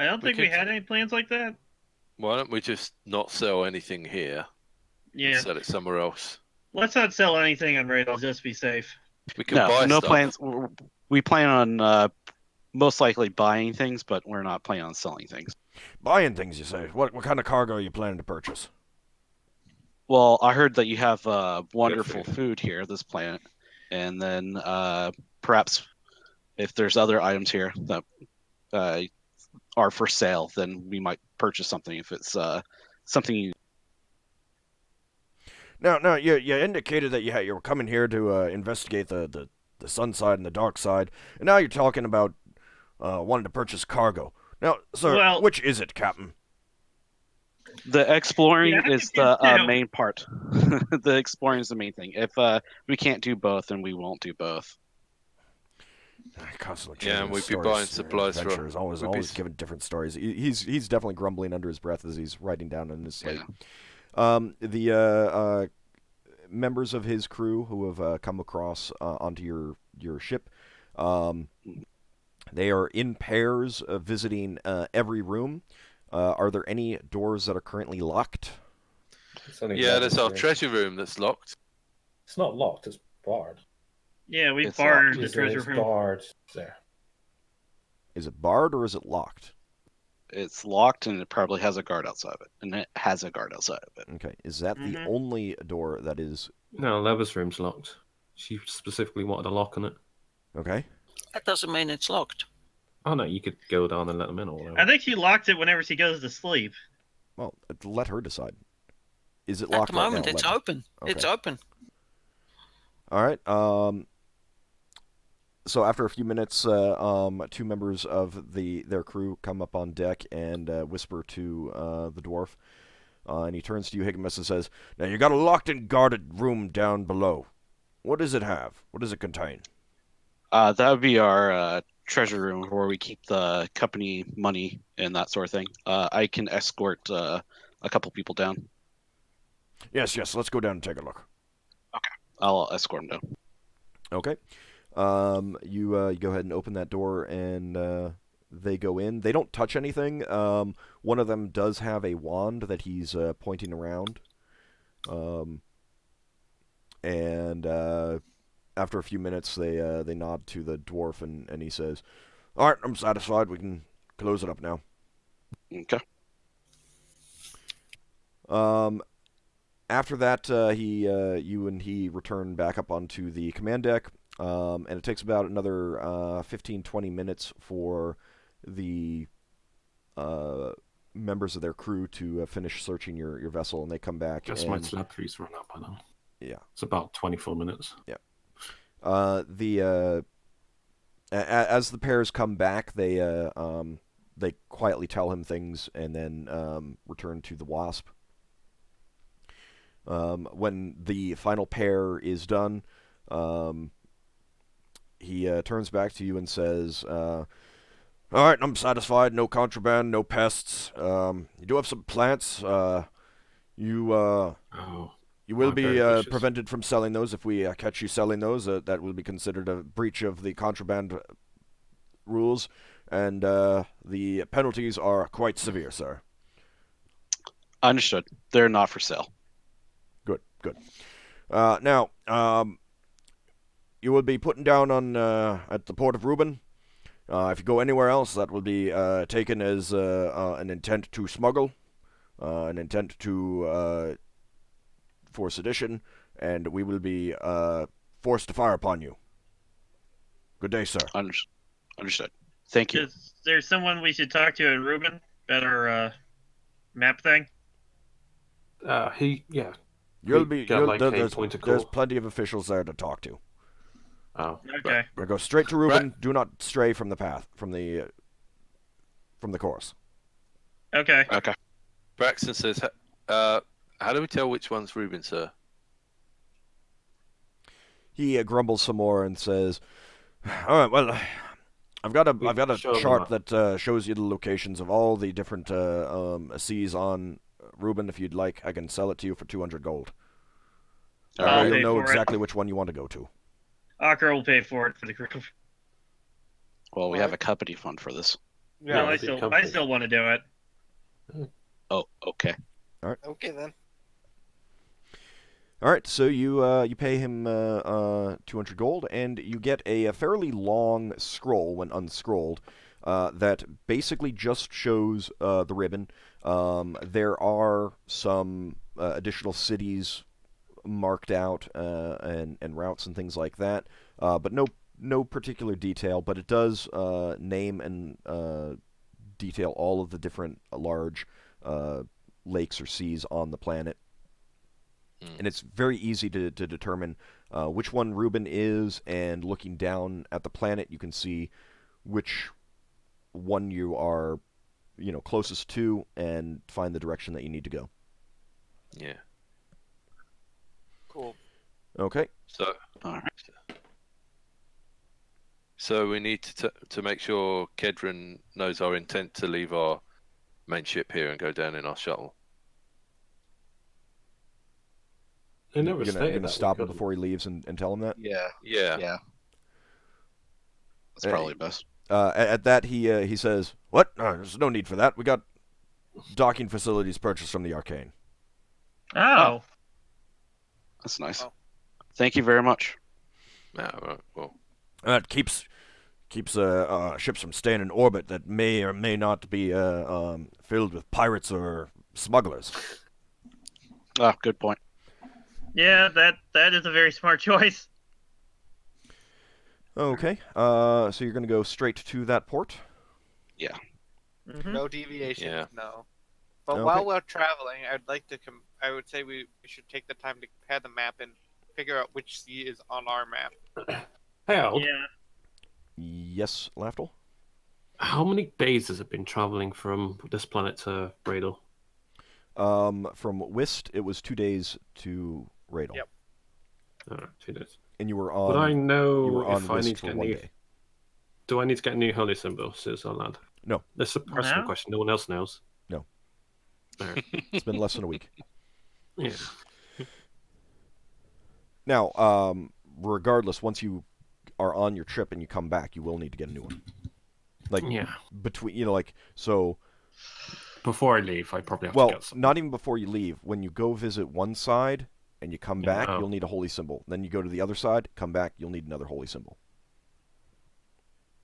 I don't think we had any plans like that. Why don't we just not sell anything here? Yeah. And sell it somewhere else. Let's not sell anything on raid. I'll just be safe. We can buy no stuff. plans. We plan on most likely buying things, but we're not planning on selling things. Buying things, you say? What kind of cargo are you planning to purchase? Well, I heard that you have wonderful food here, this planet, and then perhaps if there's other items here that are for sale, then we might purchase something if it's something you... Now, you indicated that you were coming here to investigate the sun side and the dark side, and now you're talking about wanting to purchase cargo. Now, sir, which is it, Captain? The exploring is the main part. The exploring is the main thing. If we can't do both, then we won't do both. Constantly and we'd be buying supplies for always giving different stories. He's definitely grumbling under his breath as he's writing down in his slate. The members of his crew who have come across onto your ship, they are in pairs visiting every room. Are there any doors that are currently locked? There's our treasure room that's locked. It's not locked, it's barred. Yeah, we barred the treasure room. It's barred there. Is it barred or is it locked? It's locked and it probably has a guard outside of it. Okay, is that the only door that is... No, Leva's room's locked. She specifically wanted a lock on it. Okay. That doesn't mean it's locked. Oh no, you could go down and let them in or whatever. I think she locks it whenever she goes to sleep. Well, let her decide. Is it locked at the moment? right now? It's open. Okay. It's open. All right. So after a few minutes, two members of their crew come up on deck and whisper to the dwarf. And he turns to you, Higgimus, and says, "Now you got a locked and guarded room down below. What does it have? What does it contain?" That would be our treasure room where we keep the company money and that sort of thing. I can escort a couple people down. Yes. Let's go down and take a look. Okay. I'll escort them down. Okay. You go ahead and open that door, and they go in. They don't touch anything. One of them does have a wand that he's pointing around. And after a few minutes, they nod to the dwarf, and he says, "All right, I'm satisfied. We can close it up now." Okay. After that, you and he return back up onto the command deck, and it takes about another 15-20 minutes for the members of their crew to finish searching your vessel, and they come back. Guess my slab fees run out by now. Yeah. It's about 24 minutes. Yeah. As the pairs come back, they quietly tell him things and then return to the Wasp. When the final pair is done, he turns back to you and says, "All right, I'm satisfied. No contraband, no pests. You do have some plants. You will be prevented from selling those. If we catch you selling those, that will be considered a breach of the contraband rules, and the penalties are quite severe, sir." Understood. They're not for sale. Good. Now, you will be putting down on at the port of Reuben. If you go anywhere else, that will be taken as an intent to smuggle, an intent to for sedition, and we will be forced to fire upon you. Good day, sir. Understood. Thank you. Is there someone we should talk to at Reuben about our map thing? There's plenty of officials there to talk to. Oh. Okay. We'll go straight to Reuben. Do not stray from the path, from the course. Okay. Braxon says, how do we tell which one's Reuben, sir? He grumbles some more and says, "All right, well, I've got a chart that shows you the locations of all the different seas on Reuben. If you'd like, I can sell it to you for 200 gold. You'll know exactly which one you want to go to." Ockar will pay for it for the crew. Well, we have a company fund for this. No, I still want to do it. Oh, okay. Okay then. All right, so you pay him 200 gold, and you get a fairly long scroll when unscrolled that basically just shows the ribbon. There are some additional cities marked out and routes and things like that, but no particular detail. But it does name and detail all of the different large lakes or seas on the planet. And it's very easy to determine which one Reuben is, and looking down at the planet, you can see which one you are, closest to, and find the direction that you need to go. Yeah. Cool. Okay. So, All right. So we need to make sure Kedron knows our intent to leave our main ship here and go down in our shuttle. They never You're stated gonna that stop we him before he leaves and tell him that? Yeah. Yeah. That's probably best. At that, he says, "What? There's no need for that. We got docking facilities purchased from the Arcane." Oh. That's nice. Oh. Thank you very much. Well, That keeps ships from staying in orbit that may or may not be filled with pirates or smugglers. Ah, good point. Yeah, that is a very smart choice. Okay, so you're going to go straight to that port? Yeah. Mm-hmm. No deviations, Yeah. no. But Okay. while we're traveling, I'd like to I would say we should take the time to compare the map and figure out which sea is on our map. Hey, Old, Yeah. Yes, Lafdul? how many days has it been traveling from this planet to Radel? From Whist, it was 2 days to Radel. Yep. Alright, 2 days. And you were Would I on know if I Whist need to for get 1 new... day. Do I need to get a new holy symbol since I land? No. That's a personal No? question. No one else knows. No. Alright. It's been less than a week. Yeah. Now, regardless, once you are on your trip and you come back, you will need to get a new one. Like, Yeah. between, so... Before I leave, I probably have to Well, get some. not even before you leave. When you go visit one side and you come back, Oh. you'll need a holy symbol. Then you go to the other side, come back, you'll need another holy symbol.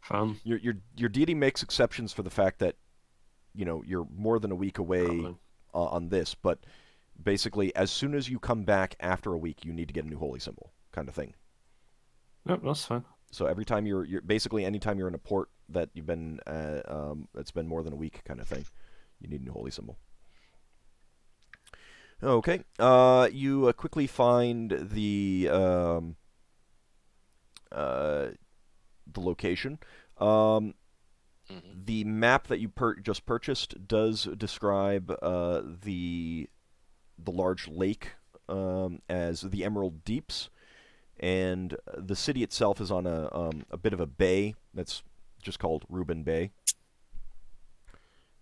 Fun. Your deity makes exceptions for the fact that, you're more than a week away Traveling. on this, but basically, as soon as you come back after a week, you need to get a new holy symbol, kind of thing. Nope, that's fine. So every time you're basically anytime you're in a port that you've been it's been more than a week, kind of thing, you need a new holy symbol. Okay, you quickly find the location. The map that you just purchased does describe the large lake as the Emerald Deeps, and the city itself is on a bit of a bay that's just called Reuben Bay.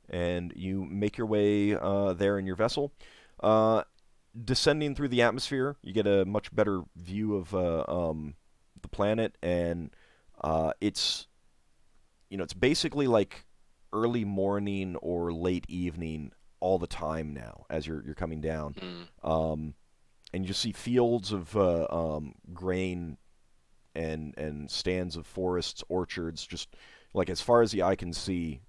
And you make your way there in your vessel. Descending through the atmosphere, you get a much better view of the planet, and it's basically like early morning or late evening all the time now as you're coming down. And you just see fields of grain and stands of forests, orchards, just like as far as the eye can see,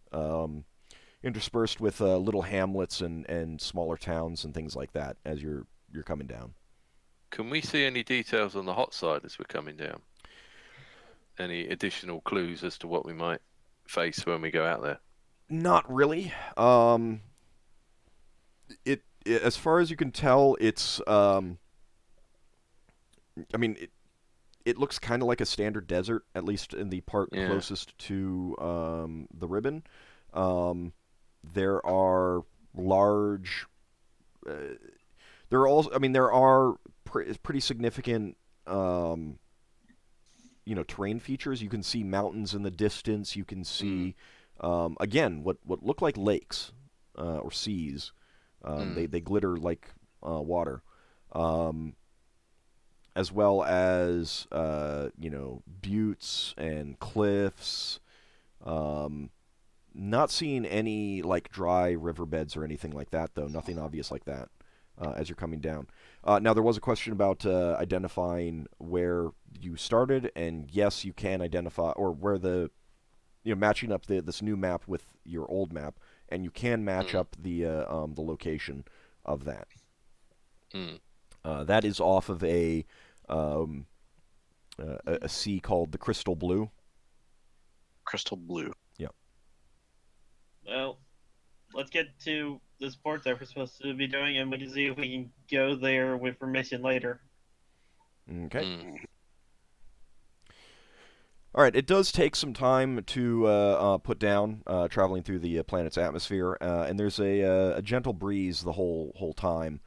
interspersed with little hamlets and smaller towns and things like that as you're coming down. Can we see any details on the hot side as we're coming down? Any additional clues as to what we might face when we go out there? Not really. It as far as you can tell, it's it looks kind of like a standard desert, at least in the part closest to the ribbon. There are large. There are pretty significant, terrain features. You can see mountains in the distance. You can see, again, what look like lakes or seas. They glitter like water, as well as buttes and cliffs. Not seeing any like dry riverbeds or anything like that, though. Nothing obvious like that as you're coming down. Now there was a question about identifying where you started, and yes, you can identify or where matching up this new map with your old map, and you can match up the location of that. That is off of a sea called the Crystal Blue. Crystal Blue. Yep. Well, let's get to the sports that we're supposed to be doing, and we can see if we can go there with permission later. Okay. All right. It does take some time to put down traveling through the planet's atmosphere, and there's a gentle breeze the whole time,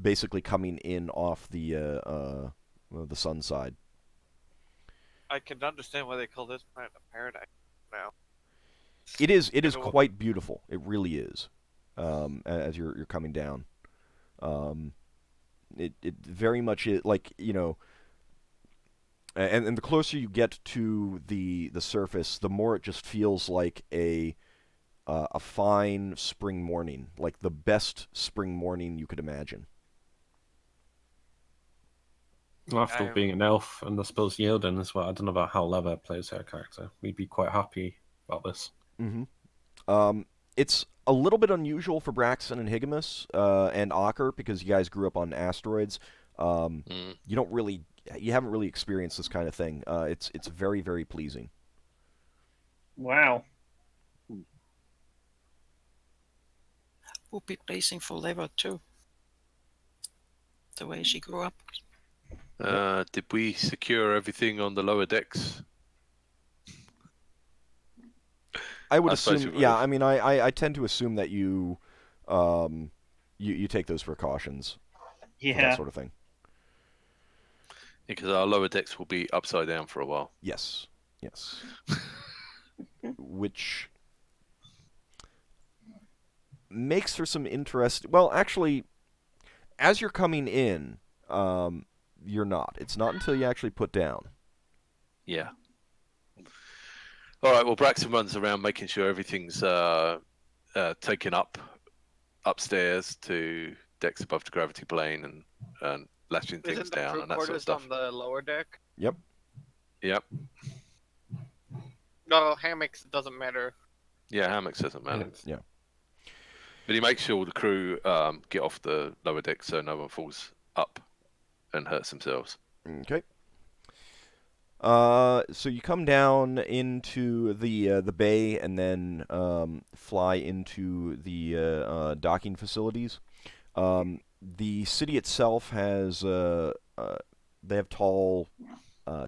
basically coming in off the sun side. I can understand why they call this planet a paradise now. It is quite beautiful. It really is. As you're coming down, it very much is like, you know. And the closer you get to the surface, the more it just feels like a fine spring morning, like the best spring morning you could imagine. Lafdul being an elf, and I suppose Yeldan as well. I don't know about how Leva plays her character. We'd be quite happy about this. It's a little bit unusual for Braxon and Higgimus and Ockar, because you guys grew up on asteroids. You haven't really experienced this kind of thing. It's very, very pleasing. Wow. Would be pleasing for Leva too. The way she grew up. Did we secure everything on the lower decks? I would assume. Yeah, I mean, I tend to assume that you take those precautions. Yeah. For that sort of thing. Because our lower decks will be upside down for a while. Yes. Which makes for some interest. Well, actually, as you're coming in, you're not. It's not until you actually put down. Yeah. All right. Well, Braxon runs around making sure everything's taken up upstairs to decks above the gravity plane and latching things down and that sort of stuff. On the lower deck? Yep. No, hammocks doesn't matter. Yeah, hammocks doesn't matter. Yeah. But he makes sure the crew get off the lower deck so no one falls up and hurts themselves. Okay. So you come down into the bay and then fly into the docking facilities. The city itself has they have tall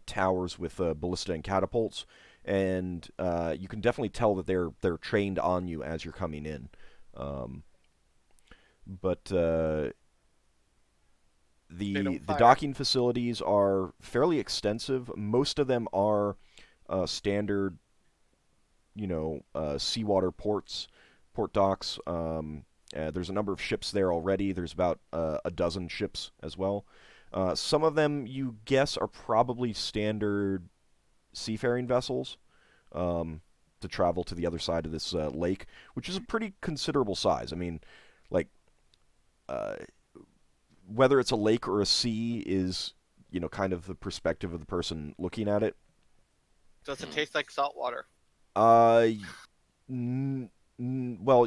towers with ballista and catapults, and you can definitely tell that they're trained on you as you're coming in. But the docking facilities are fairly extensive. Most of them are standard, seawater port docks. There's a number of ships there already. There's about a dozen ships as well. Some of them, you guess, are probably standard seafaring vessels to travel to the other side of this lake, which is a pretty considerable size. I mean, like, whether it's a lake or a sea is, kind of the perspective of the person looking at it. Does it taste like salt water? Well,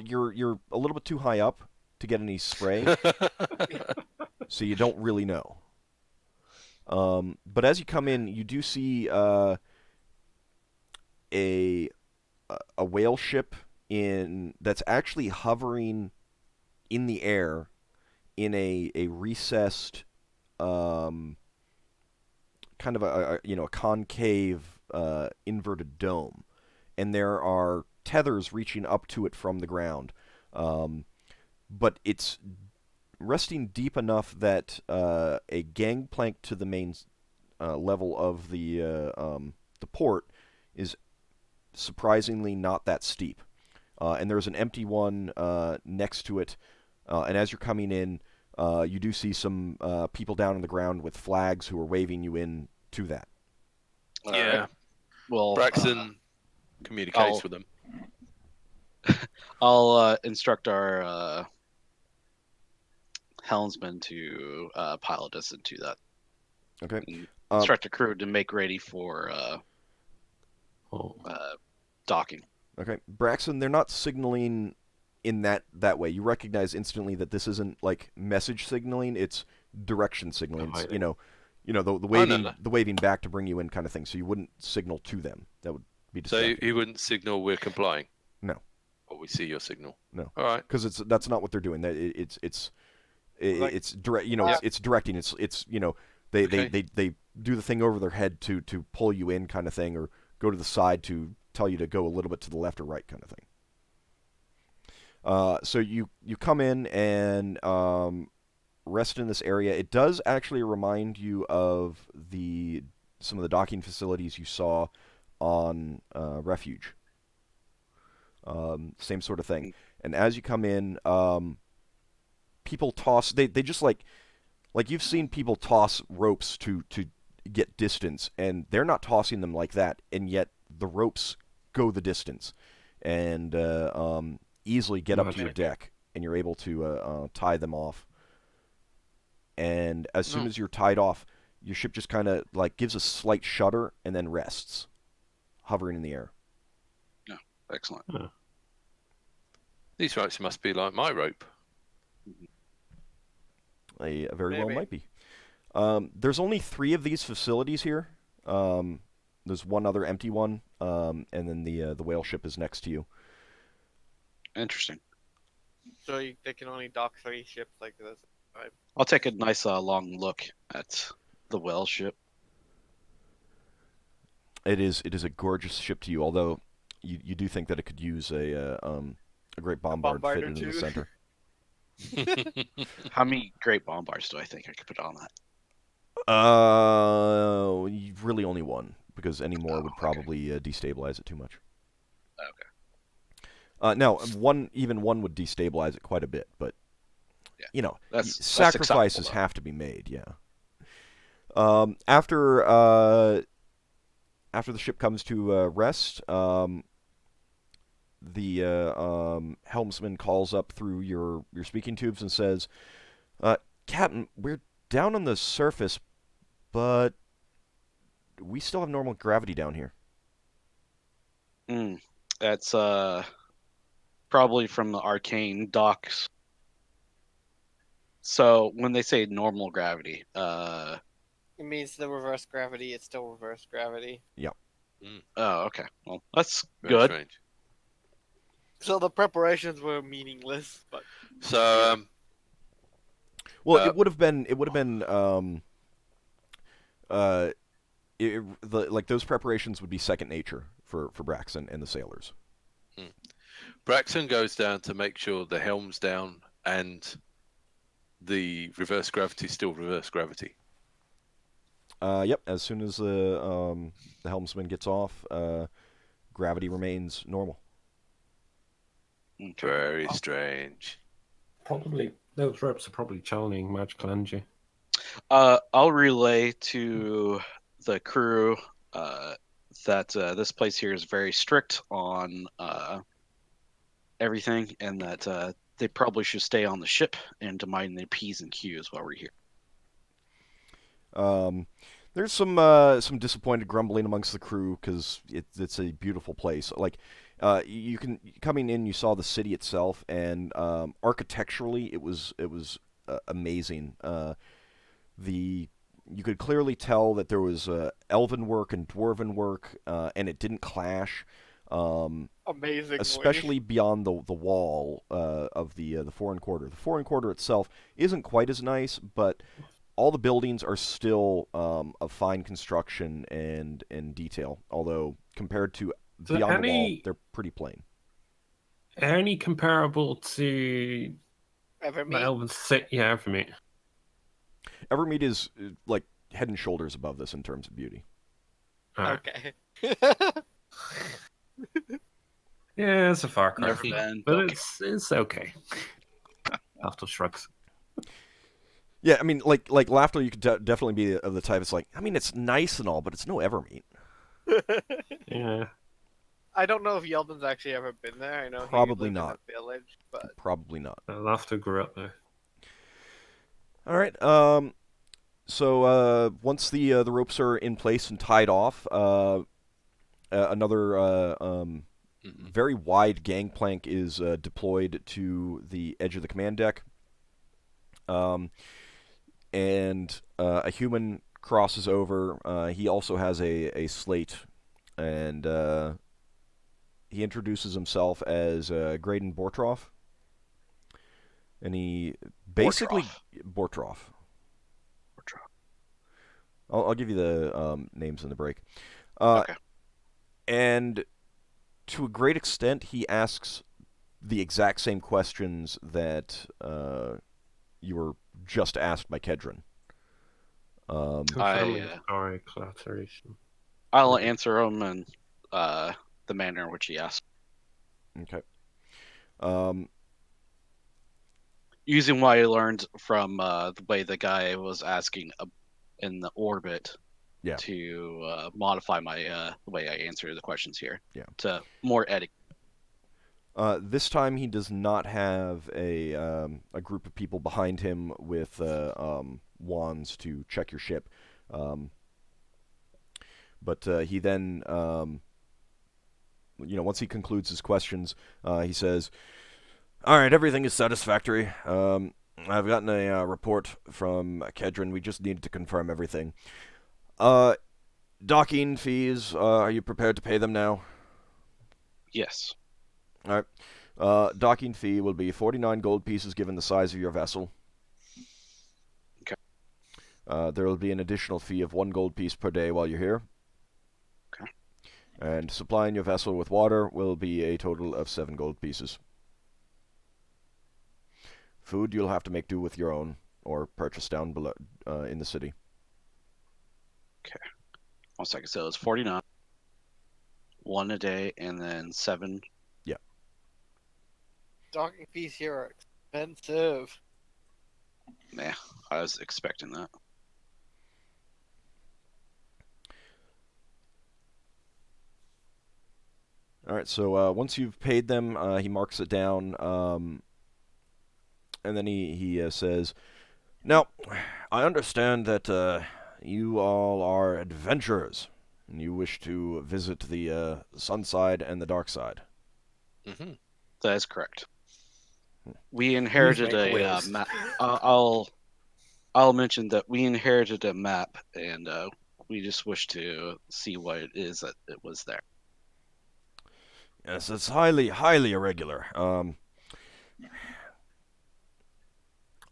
you're a little bit too high up to get any spray, so you don't really know. But as you come in, you do see a whale ship that's actually hovering in the air in a recessed, kind of a concave inverted dome, and there are tethers reaching up to it from the ground, but it's resting deep enough that a gangplank to the main level of the port is surprisingly not that steep, and there's an empty one next to it, and as you're coming in, you do see some people down on the ground with flags who are waving you in to that. Yeah. Well, Braxon communicates with them. I'll instruct our helmsman to pilot us into that. Okay. And instruct the crew to make ready for docking. Okay. Braxon, they're not signaling in that way. You recognize instantly that this isn't like message signaling, it's direction signaling. It's, the waving back to bring you in kind of thing. So you wouldn't signal to them. That would be distracting. So you wouldn't signal we're complying? No. Or we see your signal? No. All right. Because that's not what they're doing. It's direct. It's directing. It's they do the thing over their head to pull you in kind of thing, or go to the side to tell you to go a little bit to the left or right kind of thing. So you come in and rest in this area. It does actually remind you of some of the docking facilities you saw on Refuge. Same sort of thing. And as you come in, people toss. They just like you've seen people toss ropes to get distance, and they're not tossing them like that, and yet the ropes go the distance, and easily get up to your deck, and you're able to tie them off. And as soon as you're tied off, your ship just kind of like gives a slight shudder and then rests, hovering in the air. Yeah, excellent. Huh. These ropes must be like my rope. They very well might be. There's only 3 of these facilities here. There's one other empty one, and then the whale ship is next to you. Interesting. So they can only dock 3 ships like this. Right? I'll take a nice long look at the whale ship. It is a gorgeous ship to you, although you do think that it could use a great bombard fitted in the center. How many great bombards do I think I could put on that? Really only one, because any more would probably destabilize it too much. Okay. Now, one would destabilize it quite a bit, but sacrifices have to be made. Yeah. After the ship comes to rest, the helmsman calls up through your speaking tubes and says, "Captain, we're down on the surface, but we still have normal gravity down here." That's probably from the arcane docks. So when they say normal gravity, it means the reverse gravity. It's still reverse gravity. Yeah. Oh, okay. Well, that's Very good. strange. So the preparations were meaningless, but so well, it would have been like those preparations would be second nature for Braxon and the sailors. Braxon goes down to make sure the helm's down and the reverse gravity is still reverse gravity. Yep. As soon as the helmsman gets off, gravity remains normal. Very strange. Probably those ropes are probably channeling magical energy. I'll relay to the crew that this place here is very strict on everything, and that they probably should stay on the ship and to mind their P's and Q's while we're here. There's some disappointed grumbling amongst the crew because it's a beautiful place. Like coming in, you saw the city itself, and architecturally, it was amazing. You could clearly tell that there was elven work and dwarven work, and it didn't clash. amazing. Especially beyond the wall of the foreign quarter. The foreign quarter itself isn't quite as nice, but all the buildings are still of fine construction and detail. Although compared to beyond the wall, they're pretty plain. Any comparable to Evermeet? Elven City? Yeah, Evermeet. Evermeet is like head and shoulders above this in terms of beauty. Okay. Yeah, it's a far cry. Never been. But Okay. it's okay. Lafdul shrugs. Yeah, I mean, like Lafdul, you could definitely be of the type. It's like, I mean, it's nice and all, but it's no Evermeet. Yeah. I don't know if Yeldan's actually ever been there. I know Probably he lived not. in a village, but Probably not. Lafdul grew up there. All right. So once the ropes are in place and tied off, another very wide gangplank is deployed to the edge of the command deck. And a human crosses over. He also has a slate, and he introduces himself as Graydon Bortroff. And he basically... Bortroff. I'll give you the names in the break. Okay. And to a great extent, he asks the exact same questions that you were just asked by Kedron. Sorry, collateration. I'll answer him in the manner in which he asked. Okay. Using what I learned from the way the guy was asking in the orbit to modify my the way I answer the questions here to more etiquette. This time he does not have a group of people behind him with wands to check your ship. But he then, once he concludes his questions, he says, "All right, everything is satisfactory. I've gotten a report from Kedron. We just needed to confirm everything. Docking fees, are you prepared to pay them now?" Yes. All right. Docking fee will be 49 gold pieces given the size of your vessel. Okay. There will be an additional fee of 1 gold piece per day while you're here. Okay. And supplying your vessel with water will be a total of 7 gold pieces. Food you'll have to make do with your own or purchase down below in the city. Okay. 1 second. So it's 49, 1 a day, and then 7. Yeah. docking fees here are expensive. Nah, I was expecting that. All right, so once you've paid them, he marks it down, and then he says, "Now, I understand that you all are adventurers, and you wish to visit the sun side and the dark side." Mm-hmm. That is correct. We inherited a map. I'll mention that we inherited a map, and we just wish to see what it is that it was there. Yes, it's highly, highly irregular.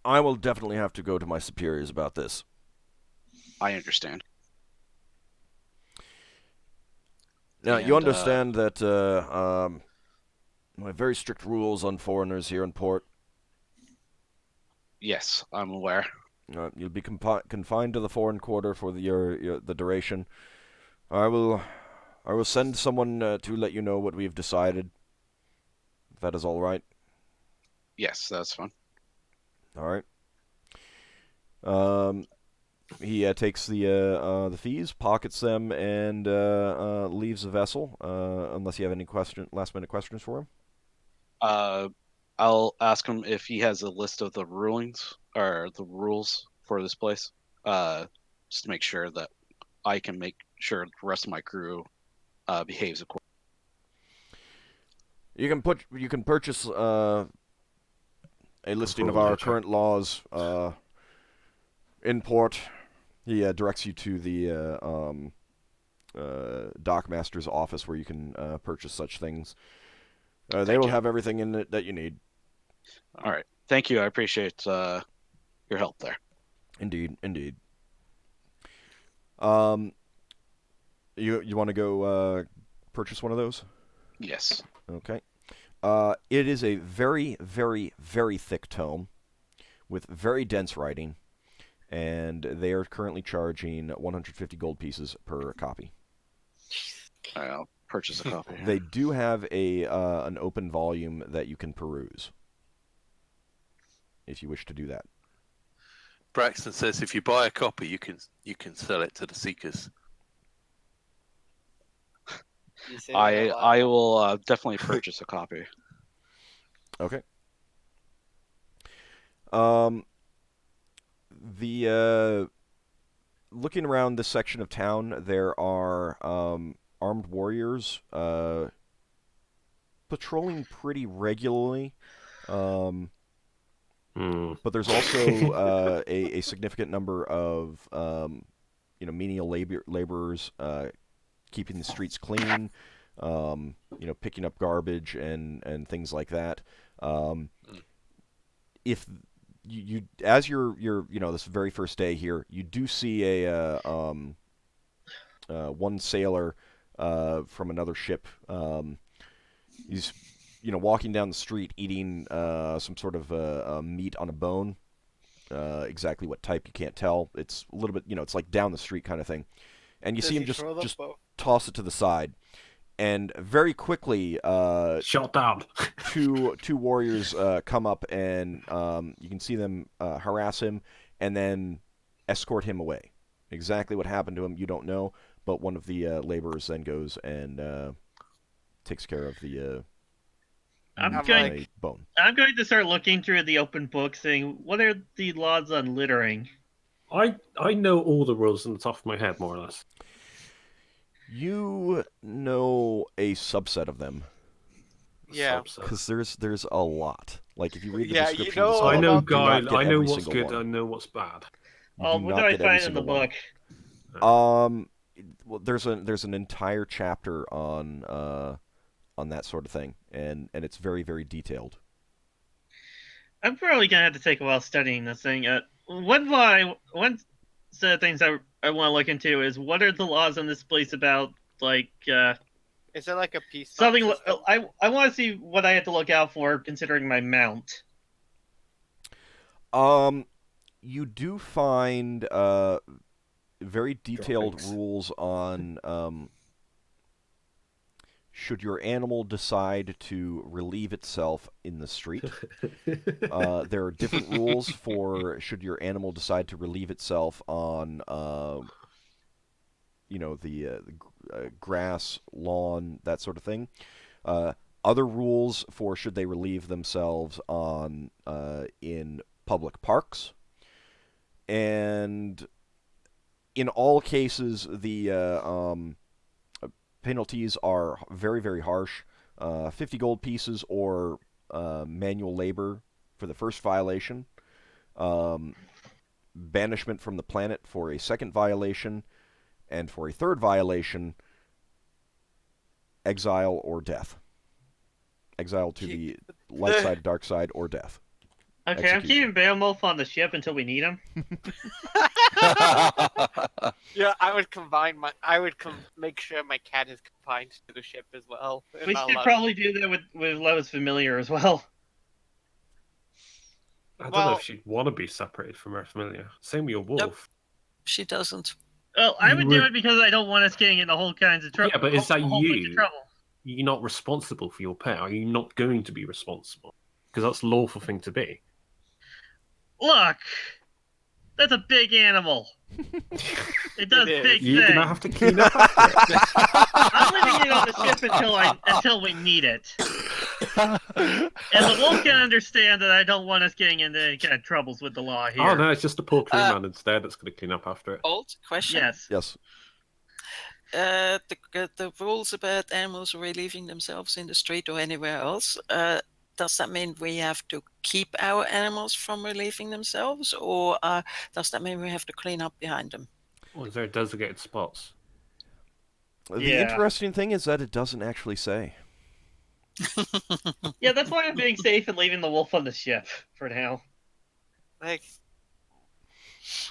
I will definitely have to go to my superiors about this. I understand. Now, you understand that my very strict rules on foreigners here in port. Yes, I'm aware. You'll be confined to the foreign quarter for the duration. I will send someone to let you know what we've decided. If that is all right. Yes, that's fine. All right. He takes the fees, pockets them, and leaves the vessel. Unless you have any last-minute questions for him. I'll ask him if he has a list of the rulings or the rules for this place. Just to make sure that I can make sure the rest of my crew behaves accordingly. You can purchase a listing of our current laws in port. He directs you to the dockmaster's office where you can purchase such things. They will have everything in it that you need. All right. Thank you. I appreciate your help there. Indeed, indeed. You want to go purchase one of those? Yes. Okay. It is a very, very, very thick tome with very dense writing, and they are currently charging 150 gold pieces per copy. I'll purchase a copy. They do have an open volume that you can peruse, if you wish to do that. Braxton says if you buy a copy, you can sell it to the Seekers. I will definitely purchase a copy. Okay. Looking around this section of town, there are armed warriors patrolling pretty regularly. But there's also a significant number of menial laborers keeping the streets clean, picking up garbage and things like that. If you as you're this very first day here, you do see a one sailor from another ship. He's walking down the street eating some sort of meat on a bone. Exactly what type you can't tell. It's a little bit it's like down the street kind of thing, and you see him just toss it to the side. And very quickly, shut down. two warriors come up, and you can see them harass him, and then escort him away. Exactly what happened to him, you don't know, but one of the laborers then goes and takes care of the bone. I'm going to start looking through the open book, saying, what are the laws on littering? I know all the rules on the top of my head, more or less. You know a subset of them. Yeah, because there's a lot. Like if you read the descriptions, I know I know what's good. I know what's bad. What do I find in the book? Well, there's an entire chapter on that sort of thing, and it's very, very detailed. I'm probably gonna have to take a while studying this thing. One set of things I want to look into is what are the laws in this place about, like, is it like a peace something? I want to see what I have to look out for considering my mount. You do find very detailed rules on should your animal decide to relieve itself in the street. There are different rules for should your animal decide to relieve itself on, the grass, lawn, that sort of thing. Other rules for should they relieve themselves on in public parks. And in all cases, the penalties are very, very harsh. 50 gold pieces or manual labor for the first violation. Banishment from the planet for a second violation. And for a third violation, exile or death. Exile to the light side, dark side, or death. Okay, I'm keeping Beowulf on the ship until we need him. Yeah, I would make sure my cat is confined to the ship as well. We should probably do that with Lois Familiar as well. I don't know if she'd want to be separated from her familiar. Same with your wolf. Nope, she doesn't. Well, I would do it because I don't want us getting into all kinds of trouble. Yeah, but is that you? You're not responsible for your pet. Are you not going to be responsible? Because that's a lawful thing to be. Look, that's a big animal. It does big things. You're gonna have to clean up after it. I'm leaving it on the ship until we need it. And the wolf can understand that I don't want us getting into any kind of troubles with the law here. Oh no, it's just a poor crewman instead that's going to clean up after it. Old question. Yes. The rules about animals relieving themselves in the street or anywhere else. Does that mean we have to keep our animals from relieving themselves, or does that mean we have to clean up behind them? Or is there designated spots? The interesting thing is that it doesn't actually say. Yeah, that's why I'm being safe and leaving the wolf on the ship for now.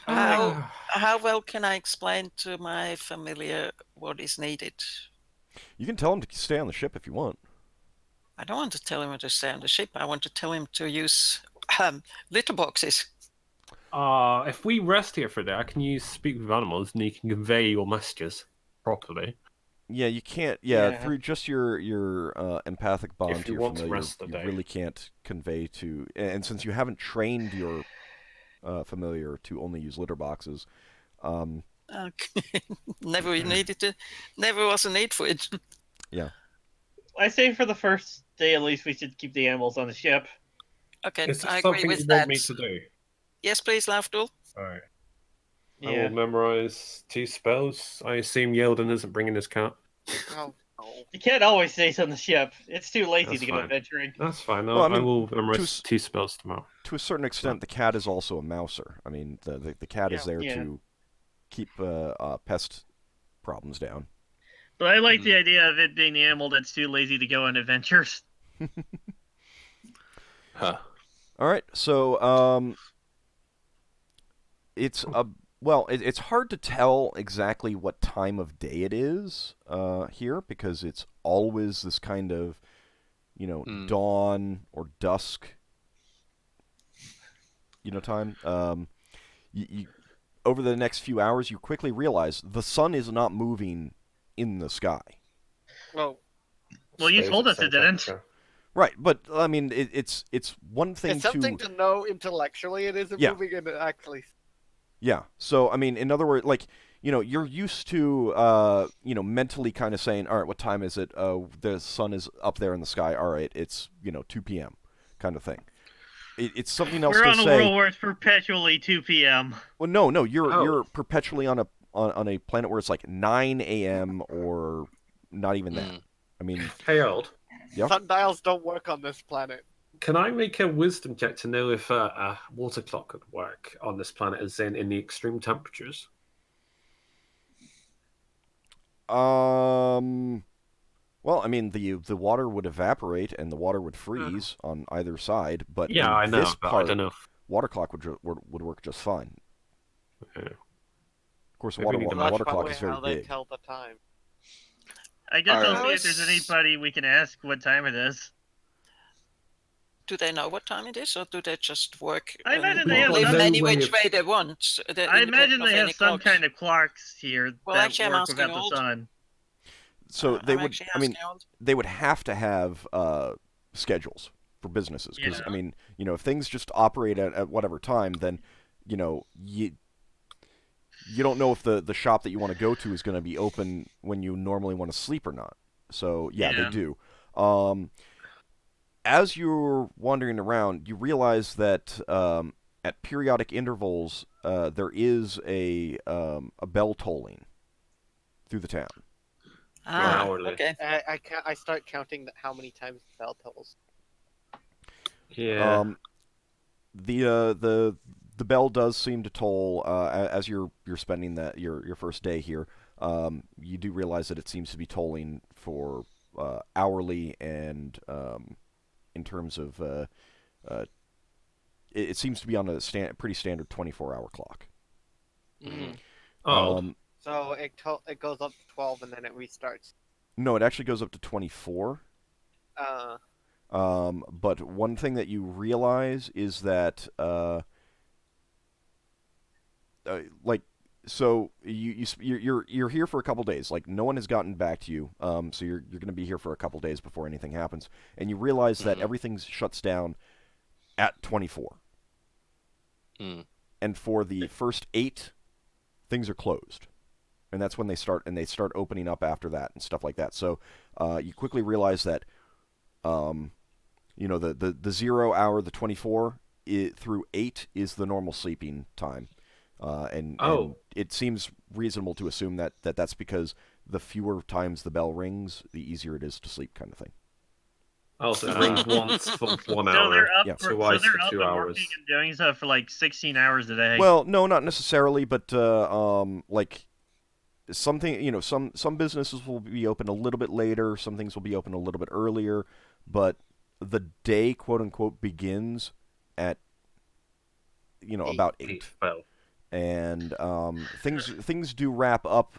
How well can I explain to my familiar what is needed? You can tell him to stay on the ship if you want. I don't want to tell him to stay on the ship. I want to tell him to use litter boxes. If we rest here for a day, I can use speak with animals, and you can convey your messages properly. Yeah, you can't. Yeah, through just your empathic bond to your familiar, you really can't convey to. And since you haven't trained your familiar to only use litter boxes, okay. Never was a need for it. Yeah. I say for the first day at least we should keep the animals on the ship. Okay, Is this I agree something with you that. want me to do? Yes, please, Lafdul. Alright. I Yeah. will memorize 2 spells. I assume Yeldan isn't bringing his cat. Oh, no. You can't always stay on the ship. It's too lazy That's to go fine. adventuring. That's fine. Well, I I mean, will memorize to 2 spells tomorrow. To a certain extent, the cat is also a mouser. I mean, the cat is there Yeah. to keep pest problems down. But I like the idea of it being the animal that's too lazy to go on adventures. Huh. All right, so it's it's hard to tell exactly what time of day it is here because it's always this kind of, dawn or dusk, time. You over the next few hours, you quickly realize the sun is not moving in the sky. Well, you Stays told at us the it same didn't. temperature. Right, but I mean, it's one thing it's something to know intellectually. It isn't Yeah. moving, and it actually. Yeah. So I mean, in other words, like you're used to mentally kind of saying, all right, what time is it? The sun is up there in the sky. All right, it's 2 p.m. kind of thing. It's something else We're to on a say. world where it's perpetually 2 p.m. Well, no, you're Oh. you're perpetually on a planet where it's like 9 a.m. or not even that. I mean, Hey, Old. Yeah. Sundials don't work on this planet. Can I make a wisdom check to know if a water clock could work on this planet, as in the extreme temperatures? Well, I mean, the water would evaporate and the water would freeze on either side, but Yeah, in I know, this but part, I don't know. water clock would work just fine. Yeah. Of course, Maybe we need to That's water clock probably is very how they big. tell the time. I guess I'll Alright. see if there's anybody we can ask what time it is. Do they know what time it is, or do they just work I and imagine they have live some- any No way which of- way they want? I imagine they have some clocks. kind of clocks here Well, that actually, I'm work asking without the Old. sun. So they I'm would, actually I mean, asking Old. they would have to have schedules for businesses because Yeah. I mean, if things just operate at whatever time, then you don't know if the shop that you want to go to is going to be open when you normally want to sleep or not. So yeah, they Yeah. do. As you're wandering around, you realize that at periodic intervals there is a bell tolling through the town. hourly. Okay. I start counting how many times the bell tolls. Yeah. The bell does seem to toll as you're spending your first day here. You do realize that it seems to be tolling for hourly and in terms of it seems to be on a pretty standard 24-hour clock. Oh. So it goes up to 12 and then it restarts. No, it actually goes up to 24. Uh, But one thing that you realize is that so you're here for a couple days. Like no one has gotten back to you. So you're going to be here for a couple days before anything happens, and you realize that everything shuts down at 24. And for the first 8, things are closed, and that's when they start opening up after that and stuff like that. So you quickly realize that the 0 hour, the 24 through 8 is the normal sleeping time. And it seems reasonable to assume that that's because the fewer times the bell rings, the easier it is to sleep, kind of thing. Oh, so it rings once for 1 So hour, they're up, Yeah. for, so twice they're for up 2 and hours. working and doing stuff for like 16 hours a day. Well, no, not necessarily, but like something, some businesses will be open a little bit later, some things will be open a little bit earlier, but the day, quote unquote, begins at about 8. Well, And things do wrap up,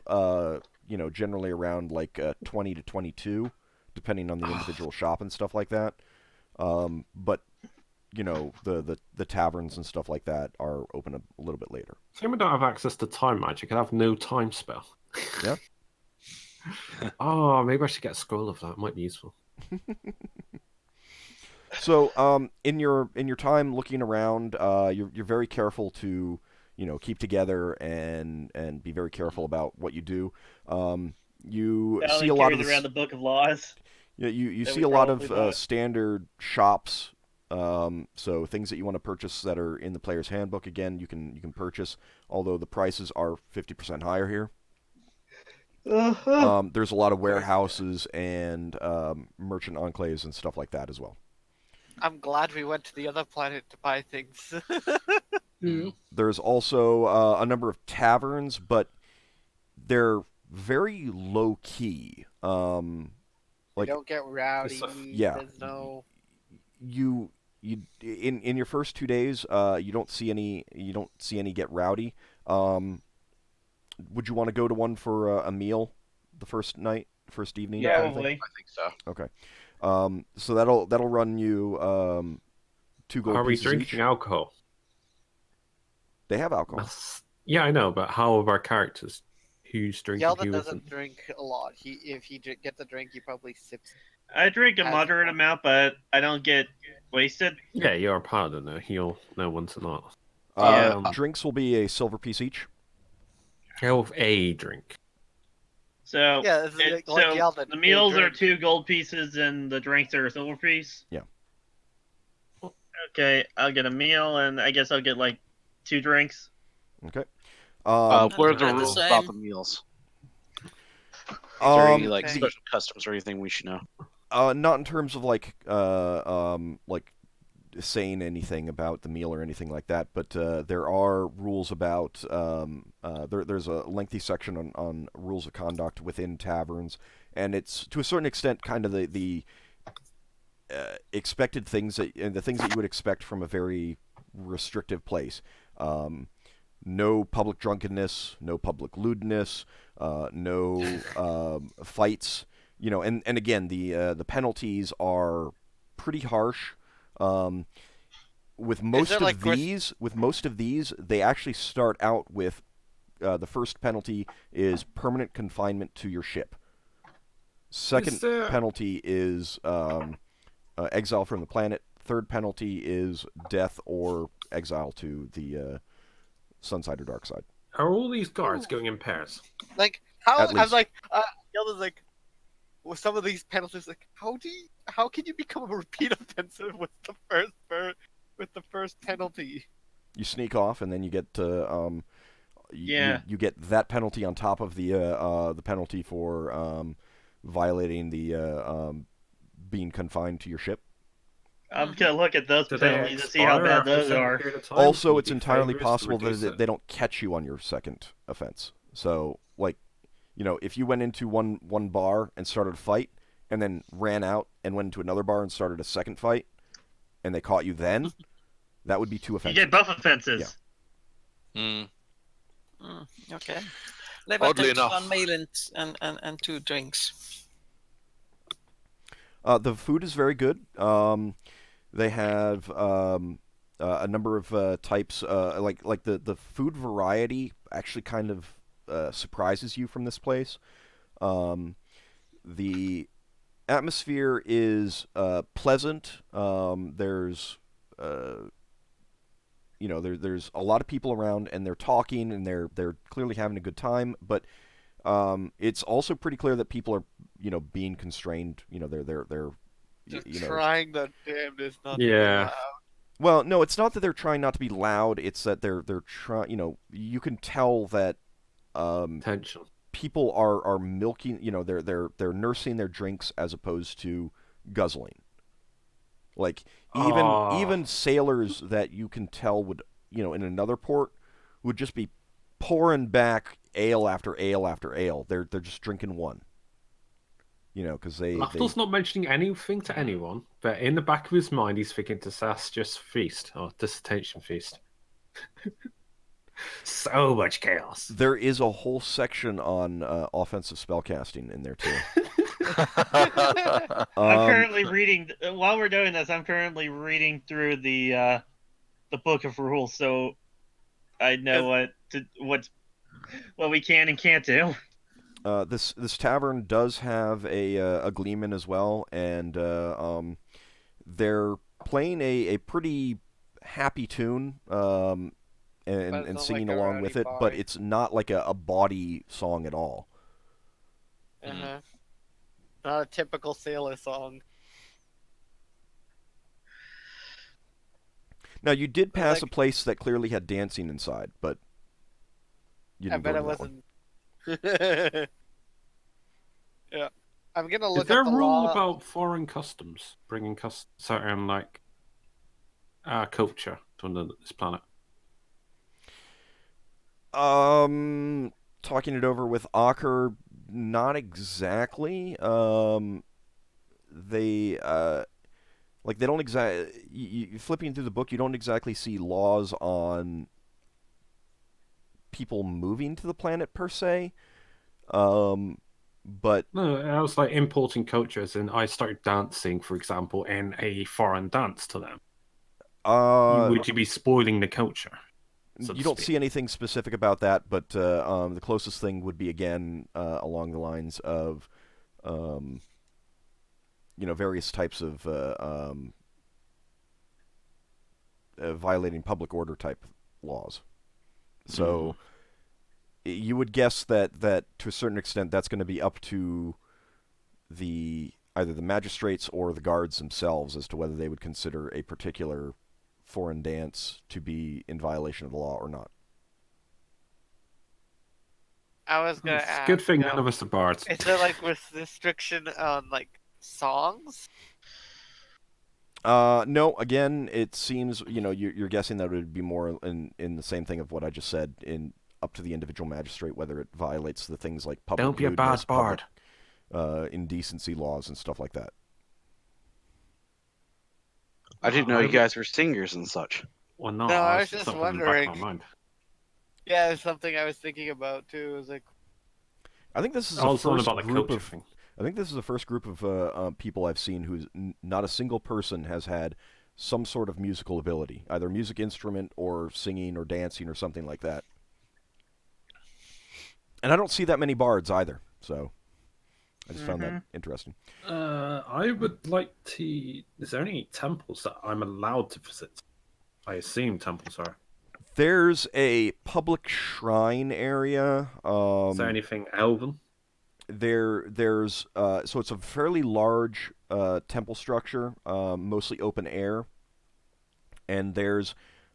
generally around like 20 to 22, depending on the individual shop and stuff like that. But the taverns and stuff like that are open a little bit later. so we don't have access to time magic. I have no time spell. Yeah. Oh, maybe I should get a scroll of that. It might be useful. So, in your time looking around, you're very careful to keep together and be very careful about what you do. You Alan see a lot of carries around the this. book of laws. Yeah, you that see we a lot probably of bought. standard shops. So things that you want to purchase that are in the player's handbook. Again, you can purchase, although the prices are 50% higher here. There's a lot of warehouses and merchant enclaves and stuff like that as well. I'm glad we went to the other planet to buy things. There's also a number of taverns, but they're very low key. You Like don't get rowdy. yeah. There's no. you in your first 2 days, you don't see any get rowdy. Would you want to go to one for a meal the first evening? Yeah, kind of thing? Probably. I think so. Okay. So that'll run you 2 gold Are we pieces drinking each. alcohol? They have alcohol. Yeah, I know, but how of our characters? Who's drinking? Yeldan who doesn't isn't? drink a lot. If he gets a drink, he probably sips. I drink a As moderate fun. amount, but I don't get wasted. Yeah, you're a paladin now. You'll know when to not. Yeah. Drinks will be a silver piece each. Have a drink. So Yeah, it's like so Yeldan, the a meals are drink. 2 gold pieces, and the drinks are a silver piece. Yeah. Okay, I'll get a meal, and I guess I'll get like 2 drinks. Okay. What are the about the rules same. about the meals? Is there any like Okay. special customs or anything we should know? Not in terms of like saying anything about the meal or anything like that, but there are rules about there's a lengthy section on rules of conduct within taverns, and it's to a certain extent kind of the expected things the things that you would expect from a very restrictive place. No public drunkenness, no public lewdness, no fights. And again, the penalties are pretty harsh. With most of these, they actually start out with the first penalty is permanent confinement to your ship. Second penalty is exile from the planet. Third penalty is death or exile to the sun side or dark side. Are all these guards going in pairs? Like how At I'm least. like Yeldan's like with some of these penalties, like how can you become a repeat offender with the first penalty? You sneak off, and then you get Yeah. you get that penalty on top of the penalty for violating the being confined to your ship. I'm gonna look at those Do they penalties to see how expire bad after a those certain are. period of time? Also, Would it's you entirely favour us to possible reduce that it? they don't catch you on your second offense. So, like, if you went into one bar and started a fight, and then ran out and went into another bar and started a second fight, and they caught you then, that would be 2 You offenses. get both offenses. Yeah. Okay. Oddly Levalithana, enough. 1 meal and 2 drinks. The food is very good. They have a number of types. Like the food variety actually kind of surprises you from this place. The atmosphere is pleasant. There's there's a lot of people around, and they're talking, and they're clearly having a good time. But it's also pretty clear that people are being constrained. They're Just trying their damnedest not to be Yeah. loud. Well, no, it's not that they're trying not to be loud. It's that they're trying. You can tell that Tension. people are milking. They're nursing their drinks as opposed to guzzling. Like even sailors that you can tell would in another port would just be pouring back ale after ale after ale. They're just drinking one. Because Lafdul's not mentioning anything to anyone, but in the back of his mind, he's thinking disastrous feast or dissertation feast. So much chaos. there is a whole section on offensive spellcasting in there too. I'm currently reading. While we're doing this, I'm currently reading through the book of rules, so I know what we can and can't do. This tavern does have a gleeman as well, and they're playing a pretty happy tune But and it's not singing like a along rowdy with it, bar. but it's not like a bawdy song at all. Uh-huh. Not a typical sailor song. Now, you did pass a Like, place that clearly had dancing inside, but you I didn't go bet to it that one. wasn't. Yeah. I'm gonna Is look there up a the rule law. about foreign customs, bringing certain like culture to this planet? Talking it over with Ockar, not exactly. They like they don't exactly. You flipping through the book, you don't exactly see laws on people moving to the planet per se. But No, I was like importing cultures, and I started dancing, for example, in a foreign dance to them. Would you be spoiling the culture? So you don't see anything specific about that, but the closest thing would be again along the lines of various types of violating public order type laws. So you would guess that to a certain extent that's going to be up to either the magistrates or the guards themselves as to whether they would consider a particular foreign dance to be in violation of the law or not. I was gonna It's a ask. good thing none of us are bards. Is there like restriction on like songs? No. Again, it seems you're guessing that it would be more in the same thing of what I just said, in up to the individual magistrate whether it violates the things like public Don't be a lewdness, bad bard. indecency laws and stuff like that. I didn't know you guys were singers and such. Well, no, No, I was it's just something in the back of wondering. my mind. Yeah, it's something I was thinking about too. It was like, I think this is I the was talking first about the group culture of thing. I think this is the first group of people I've seen who's not a single person has had some sort of musical ability, either music instrument or singing or dancing or something like that. And I don't see that many bards either, so I just found that interesting. I would like to... Is there any temples that I'm allowed to visit? I assume temples are. There's a public shrine area. Is there anything elven? There's so it's a fairly large temple structure, mostly open air, and there's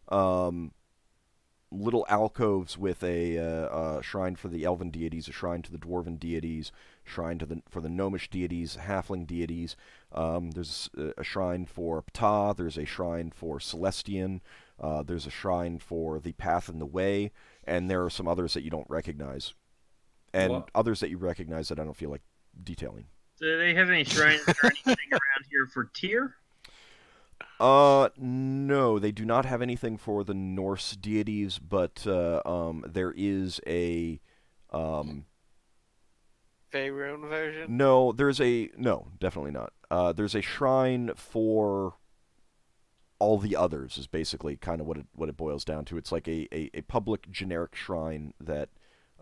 little alcoves with a shrine for the elven deities, a shrine to the dwarven deities, shrine for the gnomish deities, halfling deities. There's a shrine for Ptah. There's a shrine for Celestian. There's a shrine for the Path and the Way, and there are some others that you don't recognize, and others that you recognize that I don't feel like detailing. Do they have any shrines or anything around here for Tyr? No, they do not have anything for the Norse deities, but there is a Faerun version? No, definitely not. There's a shrine for all the others is basically kind of what it boils down to. It's like a public generic shrine that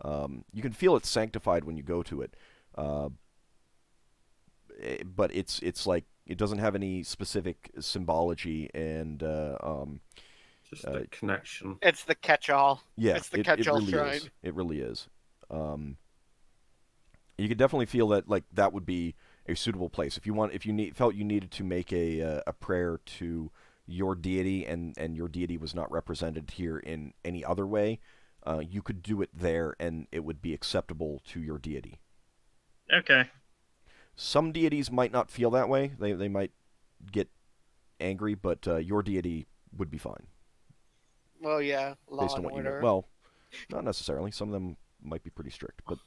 you can feel it's sanctified when you go to it. But it's like it doesn't have any specific symbology and just a connection. It's the catch-all. Yeah, it's the catch-all really shrine. Is. It really is. You could definitely feel that like that would be a suitable place if you felt you needed to make a prayer to your deity and your deity was not represented here in any other way. You could do it there and it would be acceptable to your deity. Okay. Some deities might not feel that way. They might get angry, but your deity would be fine. Well, yeah, law based on and what order. you know. Well, not necessarily. Some of them might be pretty strict, but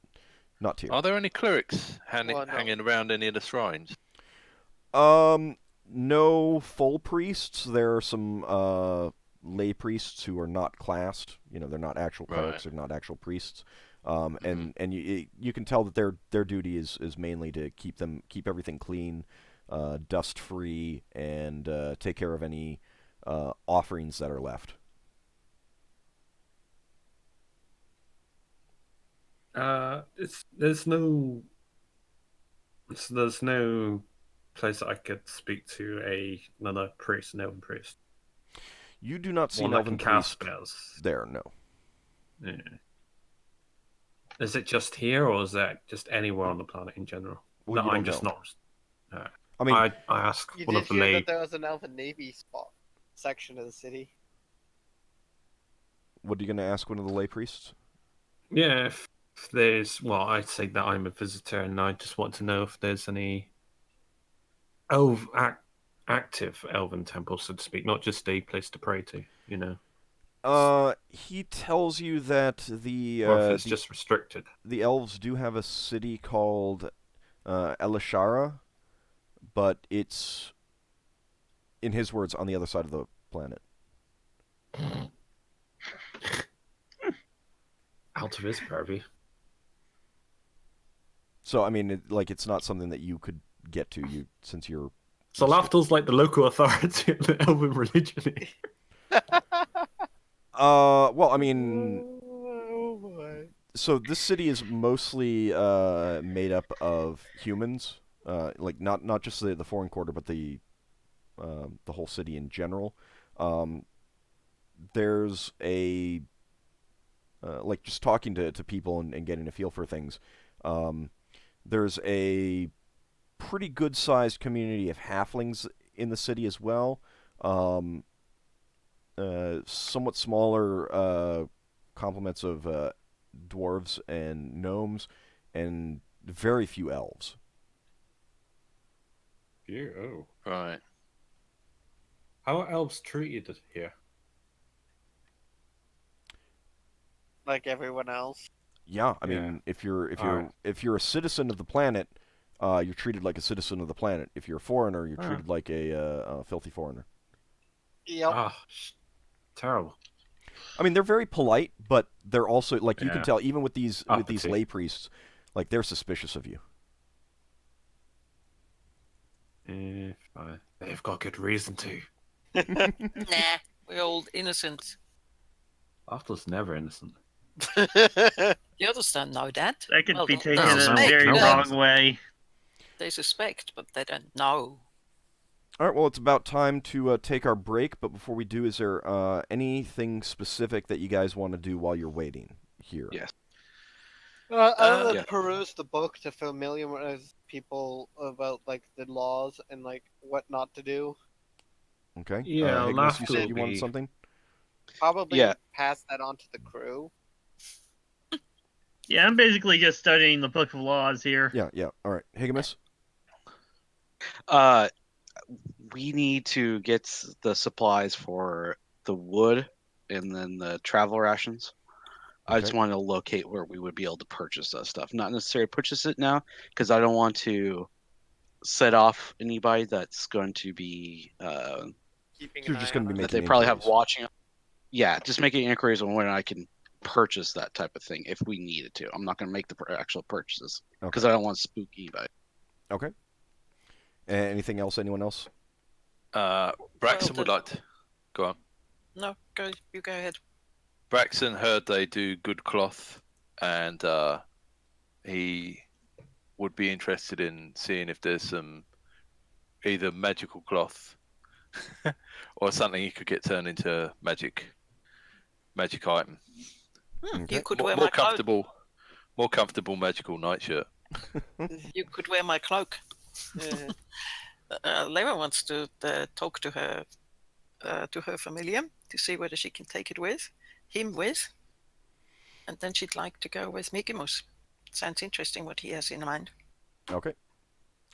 not Tyr. Are there any clerics hanging around any of the shrines? No full priests. There are some lay priests who are not classed. They're not actual clerics. They're not actual priests. And you can tell that their duty is mainly to keep everything clean, dust free, and take care of any offerings that are left. There's no place that I could speak to another priest, an elven priest. You do not see One an that elven can cast priest spells. there, no. Yeah. Is it just here, or is that just anywhere on the planet in general? Well, you I'm don't just know. not. I mean, I asked You one did of the hear lay. that there was an Elven Navy spot section of the city. what are you going to ask one of the lay priests? Yeah, if there's, well, I'd say that I'm a visitor, and I just want to know if there's any active elven temples, so to speak, not just a place to pray to, you know. He tells you that Or if it's just restricted. the elves do have a city called Elishara, but it's, in his words, on the other side of the planet. Out of his purview. So, I mean, it's not something that you could get to, since you're... So Lafdul's like the local authority of the elven religion. Well, I mean... Oh boy. So this city is mostly made up of humans, not just the foreign quarter, but the whole city in general. There's a just talking to people and getting a feel for things. There's a pretty good sized community of halflings in the city as well. Somewhat smaller complements of dwarves and gnomes, and very few elves. Oh. Right. How are elves treated here? Like everyone else. Yeah, I mean, if you're a citizen of the planet, you're treated like a citizen of the planet. If you're a foreigner, you're treated like a filthy foreigner. Yep. Terrible. I mean, they're very polite, but they're also you can tell even with these lay priests, they're suspicious of you. They've got good reason to. Nah, we're all innocent. Lafdul's never innocent. The others don't know that. That could be taken they in a suspect, very wrong way. They suspect, but they don't know. All right, well, it's about time to take our break, but before we do, is there anything specific that you guys want to do while you're waiting here? Yes. Other than peruse the book to familiarize people about the laws and what not to do. Okay. Yeah, Higgimus, you said you wanted something? Probably pass that on to the crew. Yeah, I'm basically just studying the Book of Laws here. Yeah. All right, Higgimus. We need to get the supplies for the wood and then the travel rations. Okay. I just want to locate where we would be able to purchase that stuff. Not necessarily purchase it now, because I don't want to set off anybody that's going to be You're just going to be making that they probably have watching. Yeah, just making inquiries on when I can purchase that type of thing if we needed to. I'm not going to make the actual purchases because I don't want to spook anybody. Okay. Anything else? Anyone else? Braxon would like to go on. No, you go ahead. Braxon heard they do good cloth, and he would be interested in seeing if there's some either magical cloth or something he could get turned into a magic item. You could wear more my comfortable, more comfortable magical nightshirt. You could wear my cloak. Lara wants to talk to her familiar to see whether she can take him with, and then she'd like to go with Higgimus. Sounds interesting what he has in mind. Okay.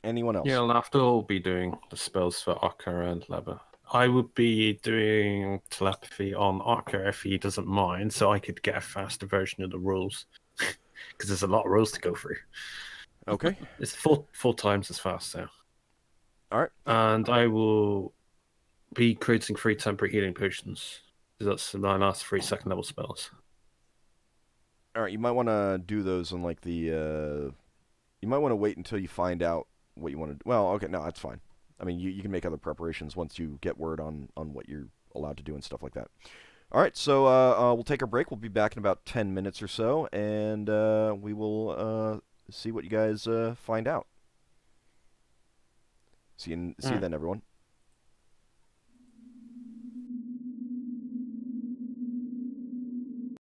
Anyone else? Yeah, Lafdul will be doing the spells for Ockar and Leba. I would be doing telepathy on Ockar if he doesn't mind, so I could get a faster version of the rules. Because there's a lot of rules to go through. Okay. It's four times as fast now. All right. And I will be creating 3 temporary healing potions. That's my last 3 second level spells. All right, you might want to do those on you might want to wait until you find out what you want to do. Well, okay, no, that's fine. I mean, you can make other preparations once you get word on what you're allowed to do and stuff like that. All right, so we'll take a break. We'll be back in about 10 minutes or so, and we will see what you guys find out. See you then, everyone.